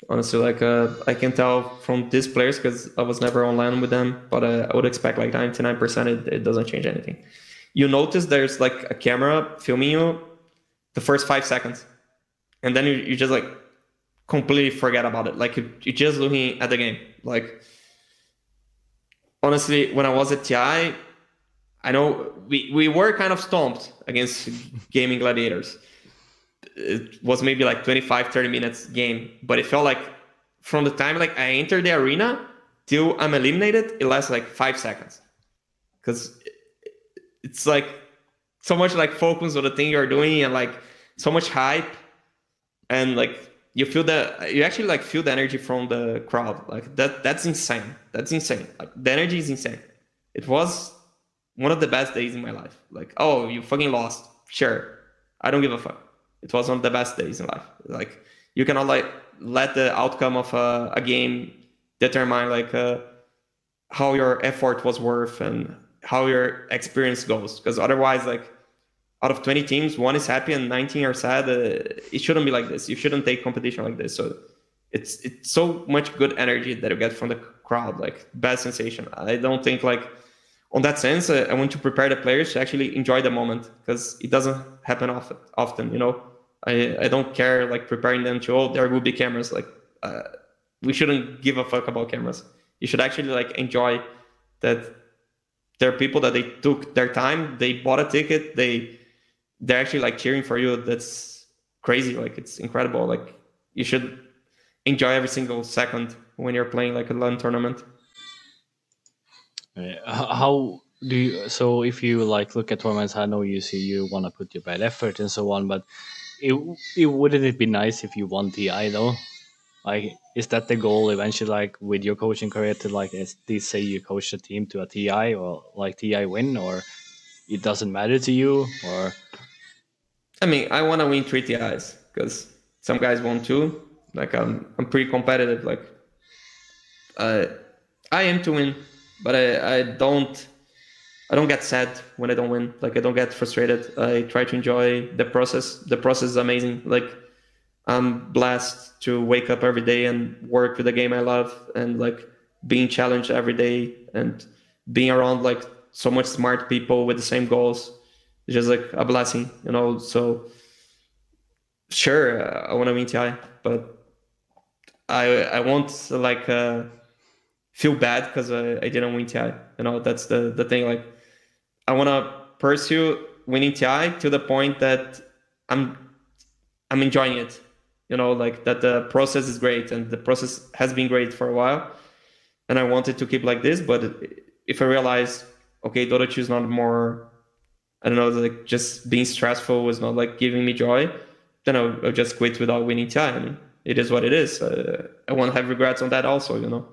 Honestly, like I can tell from these players because I was never online with them, but I would expect like 99% it doesn't change anything. You notice there's like a camera filming you the first 5 seconds, and then you just like completely forget about it. Like you're just looking at the game. Like honestly, when I was at TI, I know we were kind of stomped against gaming gladiators. It was maybe like 25, 30 minutes game, but it felt like from the time like I entered the arena till I'm eliminated, it lasts like 5 seconds. Because it's like so much like focus on the thing you're doing and like so much hype, and like you actually like feel the energy from the crowd. Like that's insane. That's insane. Like the energy is insane. It was one of the best days in my life. Like, oh, you fucking lost. Sure. I don't give a fuck. It was one of the best days in life. Like you cannot like let the outcome of a game determine like how your effort was worth and how your experience goes. Because otherwise, like out of 20 teams, one is happy and 19 are sad. It shouldn't be like this. You shouldn't take competition like this. So it's so much good energy that you get from the crowd, like bad sensation. I don't think like on that sense, I want to prepare the players to actually enjoy the moment because it doesn't happen often, you know. I don't care like preparing them to, oh, there will be cameras. Like we shouldn't give a fuck about cameras. You should actually like enjoy that there are people that they took their time, they bought a ticket, they're actually like cheering for you. That's crazy. Like it's incredible. Like you should enjoy every single second when you're playing like a LAN tournament. How do you? So if you like look at tournaments, I know you see you want to put your best effort and so on, but it, wouldn't it be nice if you won TI though? Like, is that the goal eventually? Like with your coaching career, to like, as they say, you coach a team to a TI or like TI win, or it doesn't matter to you, or I mean, I want to win 3 TIs because some guys want to. Like I'm pretty competitive. Like I I aim to win, but I don't get sad when I don't win. Like I don't get frustrated. I try to enjoy the process. The process is amazing. Like I'm blessed to wake up every day and work with the game I love, and like being challenged every day and being around like so much smart people with the same goals. It's just like a blessing, you know. So sure, I want to win TI, but I won't like feel bad because I didn't win TI. You know, that's the thing. Like I want to pursue winning TI to the point that I'm I'm enjoying it. Like that the process is great and the process has been great for a while, and I wanted to keep like this. But if I realize, okay, Dota 2 is not more, I don't know, like just being stressful was not like giving me joy, then I'll just quit without winning TI. I mean, it is what it is. I won't have regrets on that also.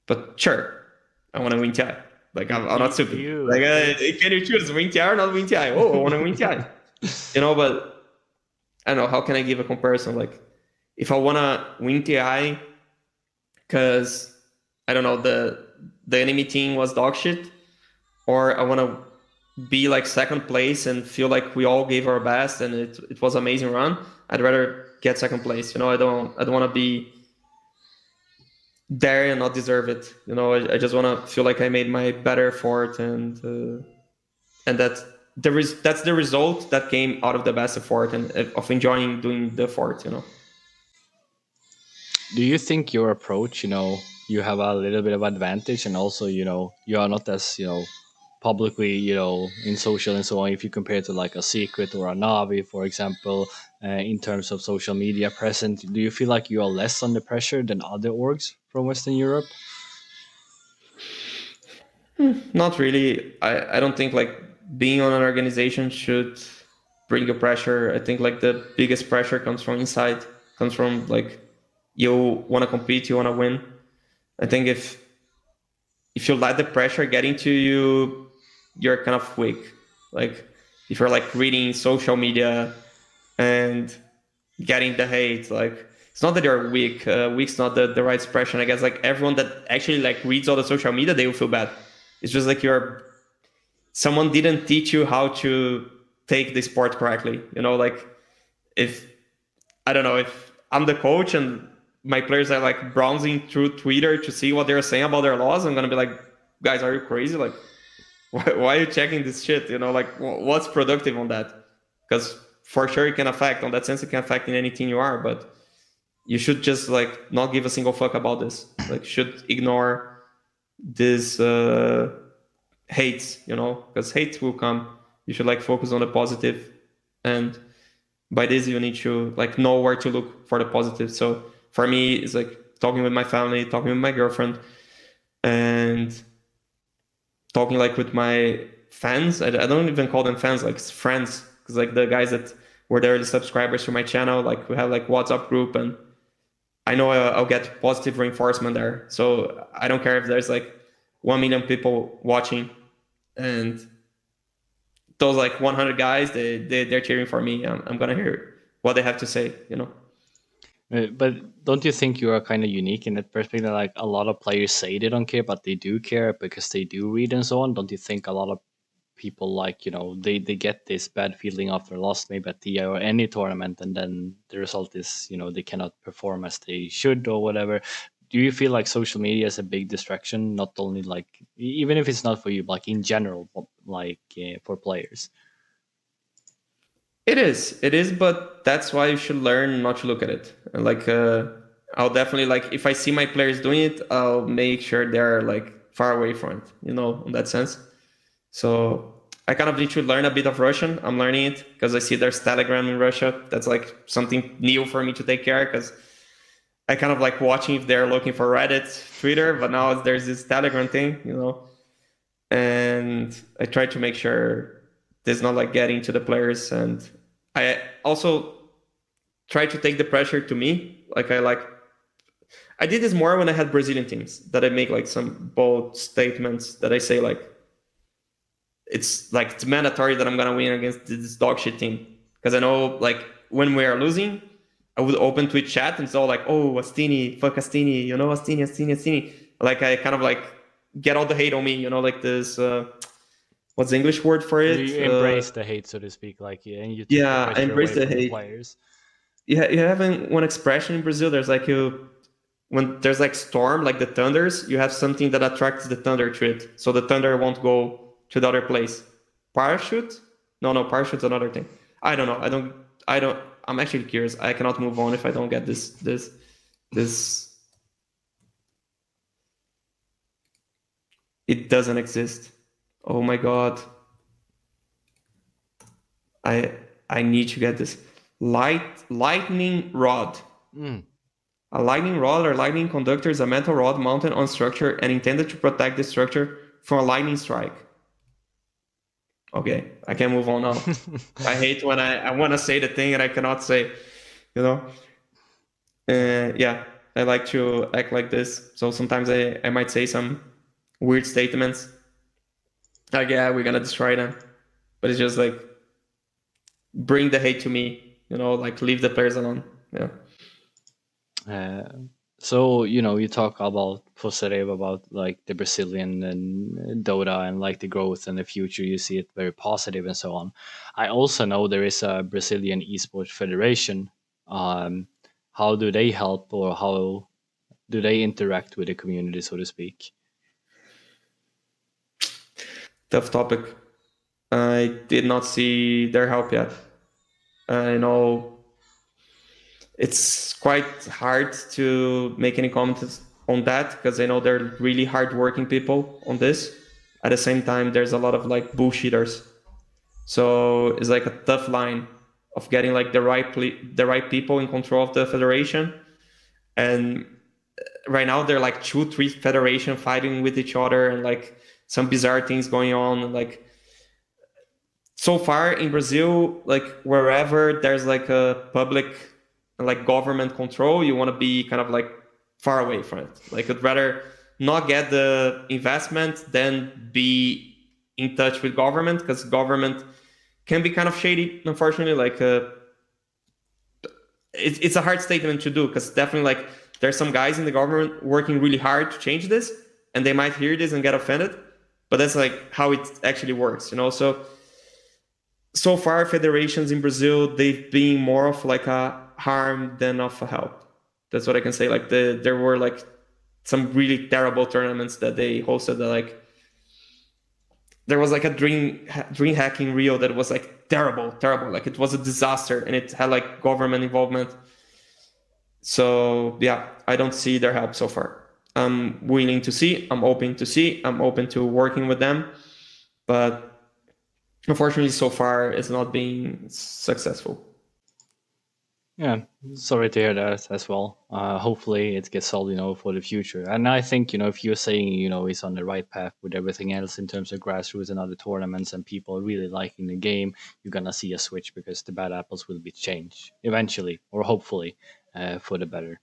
But sure, I want to win TI. Like I'm not Do stupid. you Like think? can you choose win TI or not win TI? Oh, I want to win TI. But I don't know, how can I give a comparison? Like if I want to win TI because I don't know, the enemy team was dog shit, or I want to be like second place and feel like we all gave our best and it was an amazing run, I'd rather get second place. I don't want to be there and not deserve it. I just want to feel like I made my better effort, and that's the result that came out of the best effort and of enjoying doing the effort. Do you think your approach, you have a little bit of advantage, and also, you are not as, publicly, in social and so on, if you compare to like a Secret or a Navi, for example, in terms of social media present, do you feel like you are less under pressure than other orgs from Western Europe? Not really. I don't think like being on an organization should bring you pressure. I think like the biggest pressure comes from inside, comes from like you want to compete, you want to win. I think if you let the pressure get into you, you're kind of weak. Like if you're like reading social media and getting the hate, like it's not that you're weak. Weak's not the right expression. I guess like everyone that actually like reads all the social media, they will feel bad. It's just like someone didn't teach you how to take the sport correctly. Like if I don't know, if I'm the coach and my players are like browsing through Twitter to see what they're saying about their laws, I'm gonna be like, guys, are you crazy? Like, why are you checking this shit? Like, what's productive on that? Because for sure it can affect, on that sense, it can affect in any team you are, but you should just like not give a single fuck about this. Like, should ignore this hates, because hate will come. You should like focus on the positive, and by this you need to like know where to look for the positive. So for me, it's like talking with my family, talking with my girlfriend, and talking like with my fans. I don't even call them fans, like friends, because like the guys that were the early subscribers to my channel, like we have like WhatsApp group, and I know I'll get positive reinforcement there. So I don't care if there's like 1 million people watching, and those like 100 guys, they're cheering for me. I'm gonna hear what they have to say. But don't you think you are kind of unique in that perspective? Like a lot of players say they don't care, but they do care because they do read and so on. Don't you think a lot of people, like, they get this bad feeling after lost maybe at TI or any tournament, and then the result is, they cannot perform as they should or whatever? Do you feel like social media is a big distraction, not only like, even if it's not for you, like in general, like for players? It is, but that's why you should learn not to look at it. And like, I'll definitely like if I see my players doing it, I'll make sure they're like far away from it. In that sense. So I kind of need to learn a bit of Russian. I'm learning it because I see there's Telegram in Russia. That's like something new for me to take care because I kind of like watching if they're looking for Reddit, Twitter, but now there's this Telegram thing. And I try to make sure there's not like getting to the players, and I also try to take the pressure to me. Like I did this more when I had Brazilian teams that I make like some bold statements that I say like it's mandatory that I'm gonna win against this dog shit team because I know like when we are losing, I would open Twitch chat and it's all like, oh, Astini, fuck Astini, Astini, Astini, Astini. Like I kind of like get all the hate on me, like this. What's the English word for it? You embrace the hate, so to speak, like, yeah, and you take the Yeah, I pressure embrace away the from the hate. players. You have one expression in Brazil. There's like when there's like storm, like the thunders, you have something that attracts the thunder to it, so the thunder won't go to the other place. Parachute? No, parachute's another thing. I don't know. I don't. I'm actually curious. I cannot move on if I don't get this. It doesn't exist. Oh my god. I I need to get this. Lightning rod. Mm. A lightning rod or lightning conductor is a metal rod mounted on structure and intended to protect the structure from a lightning strike. Okay, I can move on now. I hate when I want to say the thing and I cannot say, you know? Yeah, I like to act like this. So sometimes I might say some weird statements. Like, yeah, we're gonna destroy them. But it's just like, bring the hate to me, like leave the players alone. Yeah. Uh, so you talk about positive about like the Brazilian and Dota and like the growth and the future. You see it very positive and so on. I also know there is a Brazilian esports federation. Um, how do they help, or how do they interact with the community, so to speak? Tough topic. I did not see their help yet. I know it's quite hard to make any comments on that because I know they're really hardworking people on this. At the same time, there's a lot of like bullshitters. So it's like a tough line of getting like the right people in control of the federation. And right now they're like 2, 3 federation fighting with each other and like some bizarre things going on. Like so far in Brazil, like wherever there's like a public like government control, you want to be kind of like far away from it. Like I'd rather not get the investment than be in touch with government because government can be kind of shady, unfortunately. Like it's a hard statement to do because definitely like there's some guys in the government working really hard to change this, and they might hear this and get offended, but that's like how it actually works. So far federations in Brazil, they've been more of like a harm than of a help. That's what I can say. Like there were like some really terrible tournaments that they hosted that like there was like a dream hacking Rio that was like terrible. Like it was a disaster and it had like government involvement. So yeah, I don't see their help so far. I'm willing to see, I'm open to see, I'm open to working with them, but unfortunately so far it's not being successful. Yeah, sorry to hear that as well. Hopefully it gets solved, for the future. And I think, if you're saying, he's on the right path with everything else in terms of grassroots and other tournaments and people really liking the game, you're gonna see a switch because the bad apples will be changed eventually, or hopefully, for the better.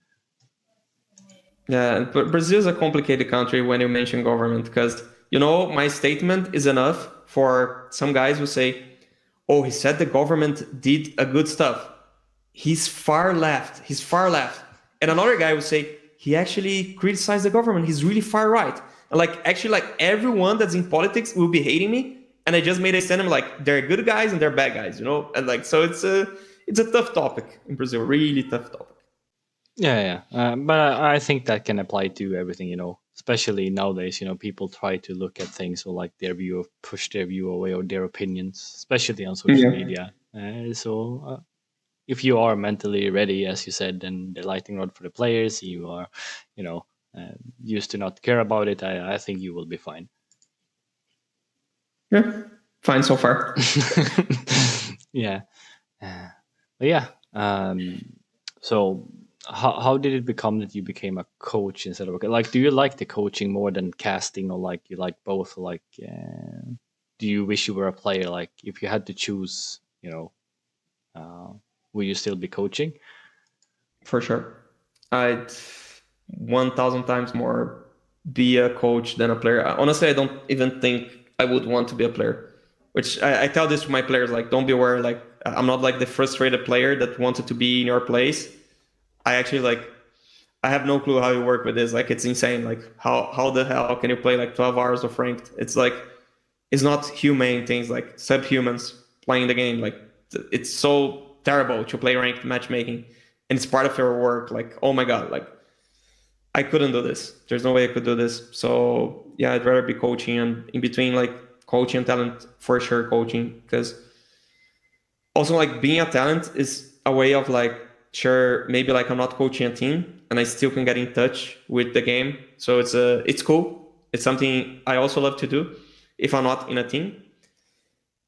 Yeah, but Brazil is a complicated country when you mention government because my statement is enough for some guys who say, "Oh, he said the government did a good stuff. He's far left. He's far left." And another guy would say, "He actually criticized the government. He's really far right." And like actually, like everyone that's in politics will be hating me, and I just made a statement like they're good guys and they're bad guys. And like so it's a tough topic in Brazil, really tough topic. Yeah, yeah. But I think that can apply to everything, especially nowadays, people try to look at things or like their view of push their view away or their opinions, especially on social Yeah. media. So if you are mentally ready, as you said, then the lightning rod for the players, you are, you know, used to not care about it. I think you will be fine. Yeah, fine so far. Yeah. But yeah. So how did it become that you became a coach instead of like? Do you like the coaching more than casting, or like you like both? Like, do you wish you were a player? Like, if you had to choose, uh, will you still be coaching? For sure. I'd 1,000 times more be a coach than a player. Honestly, I don't even think I would want to be a player. Which I tell this to my players, like, don't be aware, like, I'm not like the frustrated player that wanted to be in your place. I actually like, I have no clue how you work with this. Like, it's insane. Like, how the hell can you play like 12 hours of ranked? It's like, it's not humane things like subhumans playing the game. Like, it's so terrible to play ranked matchmaking, and it's part of your work. Like, oh my god, like I couldn't do this. There's no way I could do this. So yeah, I'd rather be coaching, and in between like coaching and talent, for sure coaching, because also like being a talent is a way of like, sure, maybe like I'm not coaching a team and I still can get in touch with the game. So it's cool. It's something I also love to do if I'm not in a team.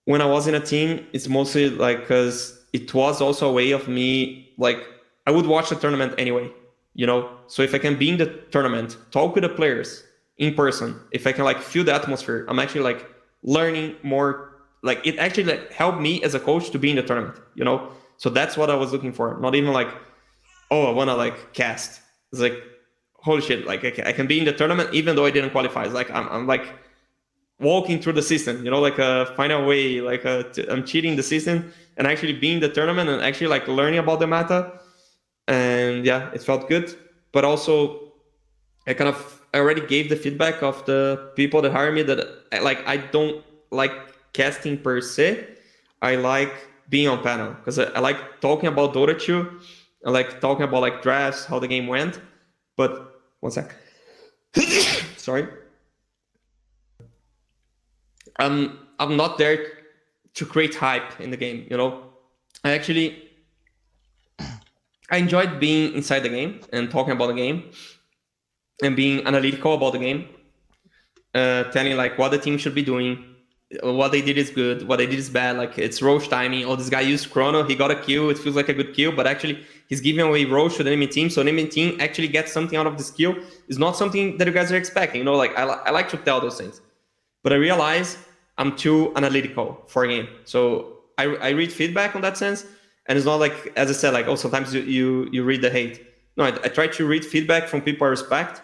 when I was in a team, it's mostly like because it was also a way of me, like, I would watch the tournament anyway, you know? So if I can be in the tournament, talk with the players in person, if I can like feel the atmosphere, I'm actually like learning more. Like it actually like helped me as a coach to be in the tournament, you know? So that's what I was looking for. Not even like, oh, I want to like cast. It's like, holy shit, like I can be in the tournament even though I didn't qualify. It's like I'm like walking through the system, you know, like find a way, like I'm cheating the system and actually being in the tournament and actually like learning about the meta. And yeah, it felt good. But also, I already gave the feedback of the people that hire me that I don't like casting per se. I like being on panel because I like talking about Dota 2. I like talking about like drafts, how the game went. But one sec. Sorry. I'm not there to create hype in the game, you know. I actually I enjoyed being inside the game and talking about the game and being analytical about the game, telling like what the team should be doing, what they did is good, what they did is bad. Like it's Roche timing. Oh, this guy used Chrono, he got a kill. It feels like a good kill, but actually he's giving away Roche to the enemy team. So the enemy team actually gets something out of this kill. It's not something that you guys are expecting. You know, like I like to tell those things, but I realize I'm too analytical for a game. So I read feedback on that sense, and it's not like as I said, like oh sometimes you read the hate. No, I try to read feedback from people I respect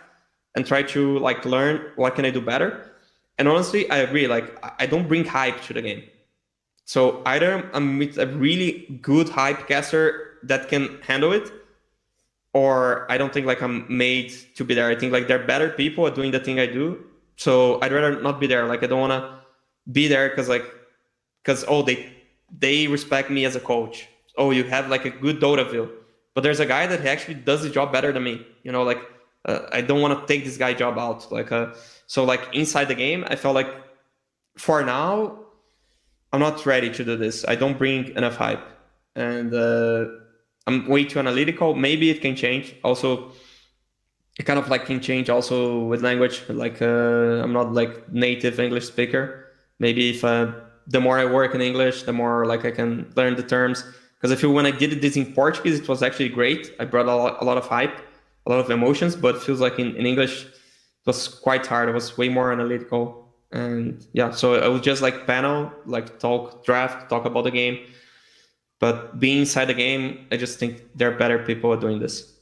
and try to like learn what can I do better. And honestly, I agree. Like I don't bring hype to the game. So either I'm with a really good hype caster that can handle it, or I don't think like I'm made to be there. I think like there are better people at doing the thing I do. So I'd rather not be there. Like I don't want to be there because oh they respect me as a coach. Oh, you have like a good Dota view, but there's a guy that actually does the job better than me. You know, like I don't want to take this guy job out. Like so like inside the game, I felt like for now I'm not ready to do this. I don't bring enough hype, and I'm way too analytical. Maybe it can change. Also, it kind of like can change also with language. Like I'm not like native English speaker. Maybe if the more I work in English, the more like I can learn the terms. Because I feel when I did this in Portuguese, it was actually great. I brought a lot of hype, a lot of emotions, but it feels like in English, it was quite hard. I was way more analytical. And yeah, so I would just like panel, like talk draft, talk about the game. But being inside the game, I just think there are better people at doing this.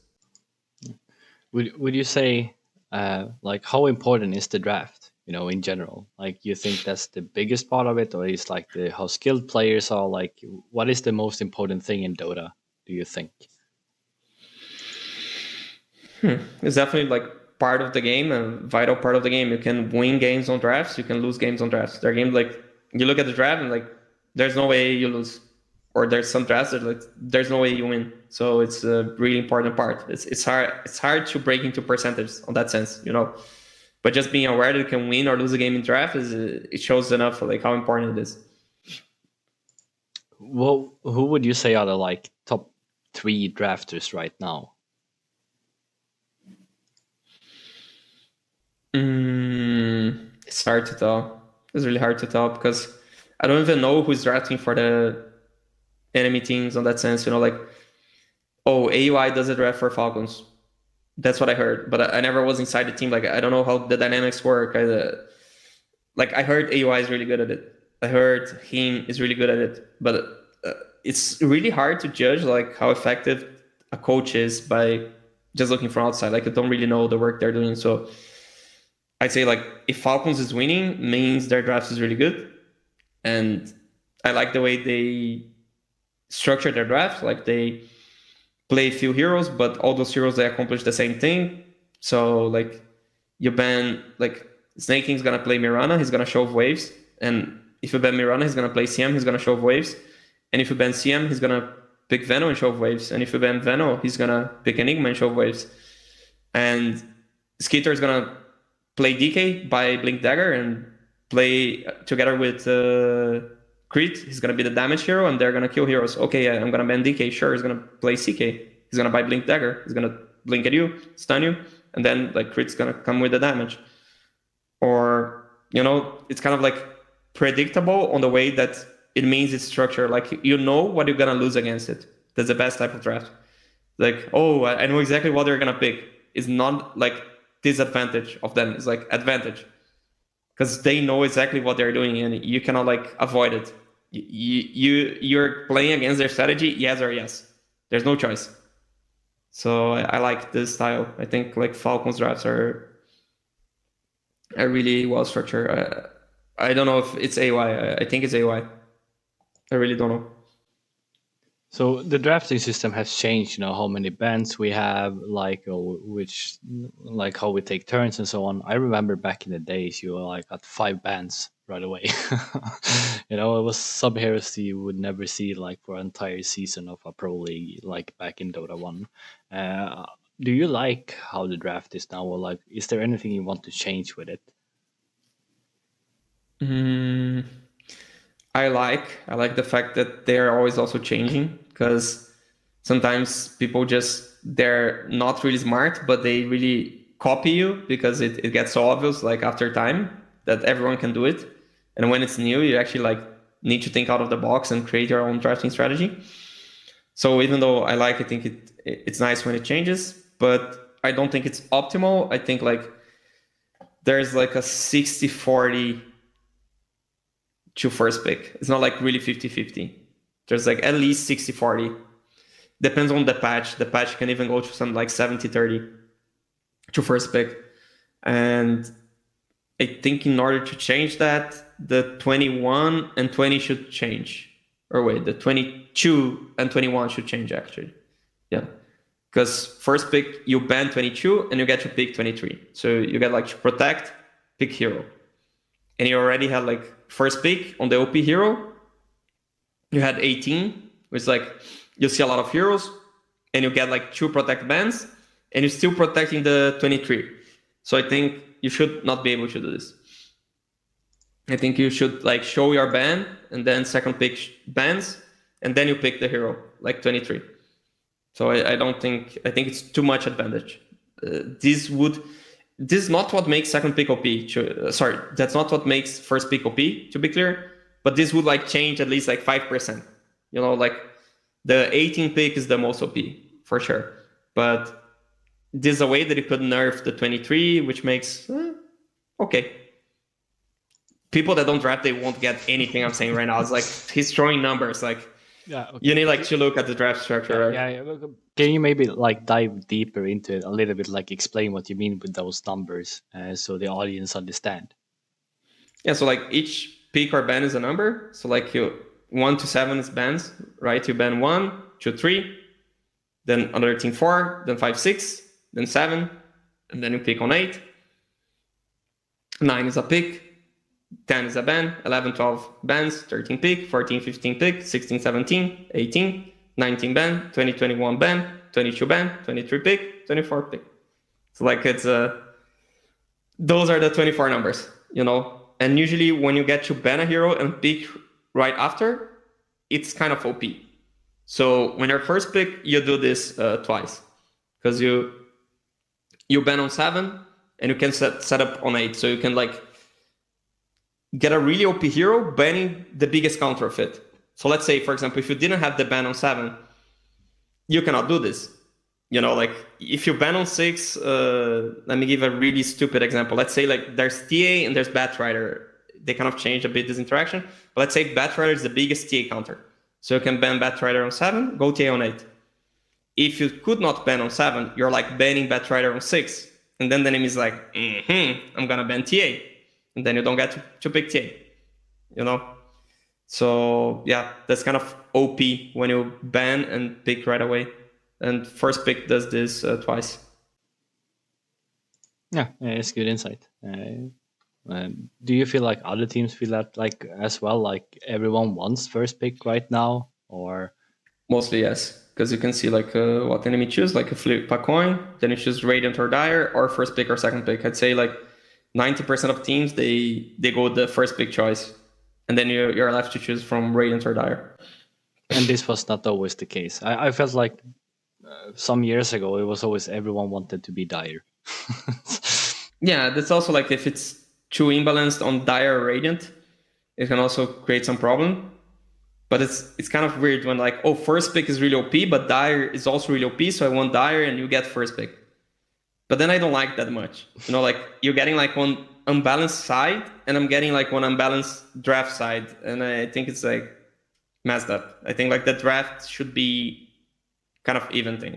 Would you say like how important is the draft? You know, in general, like you think that's the biggest part of it, or is like the how skilled players are? Like, what is the most important thing in Dota? Do you think? It's definitely like part of the game, a vital part of the game. You can win games on drafts, you can lose games on drafts. There are games like you look at the draft and like there's no way you lose, or there's some drafts that like there's no way you win. So it's a really important part. It's hard to break into percentages on that sense, you know. But just being aware that you can win or lose a game in draft is it shows enough like how important it is. Well, who would you say are the like top three drafters right now? It's hard to tell. It's really hard to tell because I don't even know who's drafting for the enemy teams on that sense. You know, like oh, AUI does a draft for Falcons. That's what I heard, but I never was inside the team. Like I don't know how the dynamics work. Like I heard AUI is really good at it. I heard him is really good at it, but it's really hard to judge like how effective a coach is by just looking from outside. Like I don't really know the work they're doing. So I'd say like if Falcons is winning, means their draft is really good, and I like the way they structure their draft. Like they play few heroes, but all those heroes they accomplish the same thing. So like you ban like Snake King's gonna play Mirana, he's gonna shove waves, and if you ban Mirana, he's gonna play CM, he's gonna shove waves, and if you ban CM, he's gonna pick Veno and shove waves, and if you ban Veno, he's gonna pick Enigma and shove waves, and Skitter is gonna play DK by Blink Dagger and play together with Crit. He's gonna be the damage hero, and they're gonna kill heroes. Okay, yeah, I'm gonna ban DK. Sure, he's gonna play CK. He's gonna buy Blink Dagger. He's gonna blink at you, stun you, and then like Crit's gonna come with the damage. Or you know, it's kind of like predictable on the way that it means it's structured. Like you know what you're gonna lose against it. That's the best type of draft. Like, oh, I know exactly what they're gonna pick. It's not like disadvantage of them. It's like advantage because they know exactly what they're doing and you cannot like avoid it. You're playing against their strategy, yes or yes. There's no choice. So I like this style. I think like Falcons drafts are really well structured. I don't know if it's AY. I think it's AY. I really don't know. So the drafting system has changed. You know how many bands we have, like which, like how we take turns and so on. I remember back in the days, you were like at 5 bands right away. You know, it was some heroes you would never see like for an entire season of a pro league, like back in Dota 1. Uh, do you like how the draft is now, or like, is there anything you want to change with it? Mm, I like the fact that they're always also changing because sometimes people just they're not really smart, but they really copy you because it gets so obvious like after time that everyone can do it. And when it's new, you actually like need to think out of the box and create your own drafting strategy. So even though I think it's nice when it changes, but I don't think it's optimal. I think like there's like a 60-40 to first pick. It's not like really 50-50. There's like at least 60-40. Depends on the patch. The patch can even go to some like 70-30 to first pick. And I think in order to change that, the 21 and 20 should change. Or wait, the 22 and 21 should change actually. Yeah. Because first pick, you ban 22 and you get to pick 23. So you get like to protect, pick hero. And you already had like first pick on the OP hero. You had 18, which is like you see a lot of heroes, and you get like 2 protect bans, and you're still protecting the 23. So I think you should not be able to do this. I think you should like show your ban and then second pick bans, and then you pick the hero like 23. So I don't think I think it's too much advantage. This is not what makes second pick OP. Sorry, that's not what makes first pick OP. To be clear, but this would like change at least like 5%. You know, like the 18 pick is the most OP for sure, but there's a way that you could nerf the 23, which makes okay. People that don't draft, they won't get anything I'm saying right now. It's like he's throwing numbers. Like Yeah. Okay. you need like to look at the draft structure. Right? Yeah. Can you maybe like dive deeper into it a little bit, like explain what you mean with those numbers, so the audience understand? Yeah, so like each pick or ban is a number. So like you 1 to 7 is bans, right? You ban 1, 2, 3, then another team 4, then 5, 6, then 7, and then you pick on 8. 9 is a pick, 10 is a ban, 11, 12 bans, 13 pick, 14, 15 pick, 16, 17, 18, 19 ban, 20, 21 ban, 22 ban, 23 pick, 24 pick. So like it's those are the 24 numbers, you know. And usually when you get to ban a hero and pick right after, it's kind of OP. So when you're first pick, you do this twice because you ban on 7 and you can set up on 8. So you can like get a really OP hero banning the biggest counter of it. So let's say, for example, if you didn't have the ban on 7, you cannot do this. You know, like if you ban on 6, let me give a really stupid example. Let's say like there's TA and there's Batrider. They kind of change a bit this interaction. But let's say Batrider is the biggest TA counter. So you can ban Batrider on 7, go TA on 8. If you could not ban on 7, you're like banning Batrider on 6. And then the enemy is like, I'm going to ban TA. And then you don't get to pick TA, you know? So yeah, that's kind of OP when you ban and pick right away. And first pick does this twice. Yeah, it's good insight. Do you feel like other teams feel that like as well? Like everyone wants first pick right now, or Mostly yes, because you can see like what enemy choose. Like you flip a coin, then you choose Radiant or Dire, or first pick or second pick. I'd say like 90% of teams they go the first pick choice, and then you're left to choose from Radiant or Dire. and this was not always the case. I felt like some years ago it was always everyone wanted to be Dire. Yeah, that's also like if it's too imbalanced on Dire or Radiant, it can also create some problem. But it's kind of weird when like, oh, first pick is really OP, but Dire is also really OP, so I want Dire and you get first pick. But then I don't like that much. Like you're getting like one unbalanced side, and I'm getting like one unbalanced draft side, and I think it's like messed up. I think like the draft should be kind of even thing.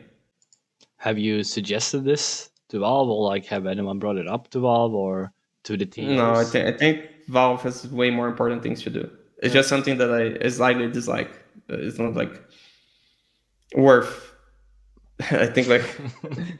Have you suggested this to Valve, or like have anyone brought it up to Valve or to the No, TOs? I think Valve has way more important things to do. It's Yeah. just something that I slightly dislike. It's not like worth. I think like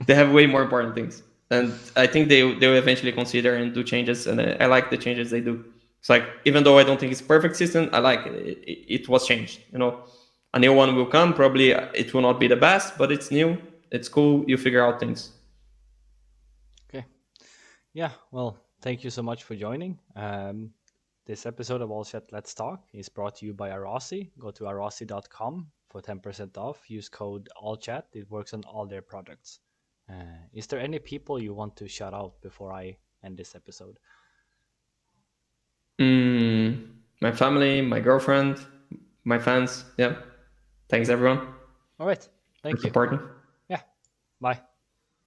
they have way more important things, and I think they will eventually consider and do changes. And I like the changes they do. It's like even though I don't think it's a perfect system, I like it. It was changed. A new one will come. Probably it will not be the best, but it's new. It's cool. You figure out things. Okay. Yeah. Well, thank you so much for joining. This episode of All Chat Let's Talk is brought to you by Arasi. Go to arasi.com for 10% off. Use code AllChat. It works on all their products. Is there any people you want to shout out before I end this episode? My family, my girlfriend, my fans. Yeah. Thanks everyone All right. for Thank you. supporting. Yeah. Bye.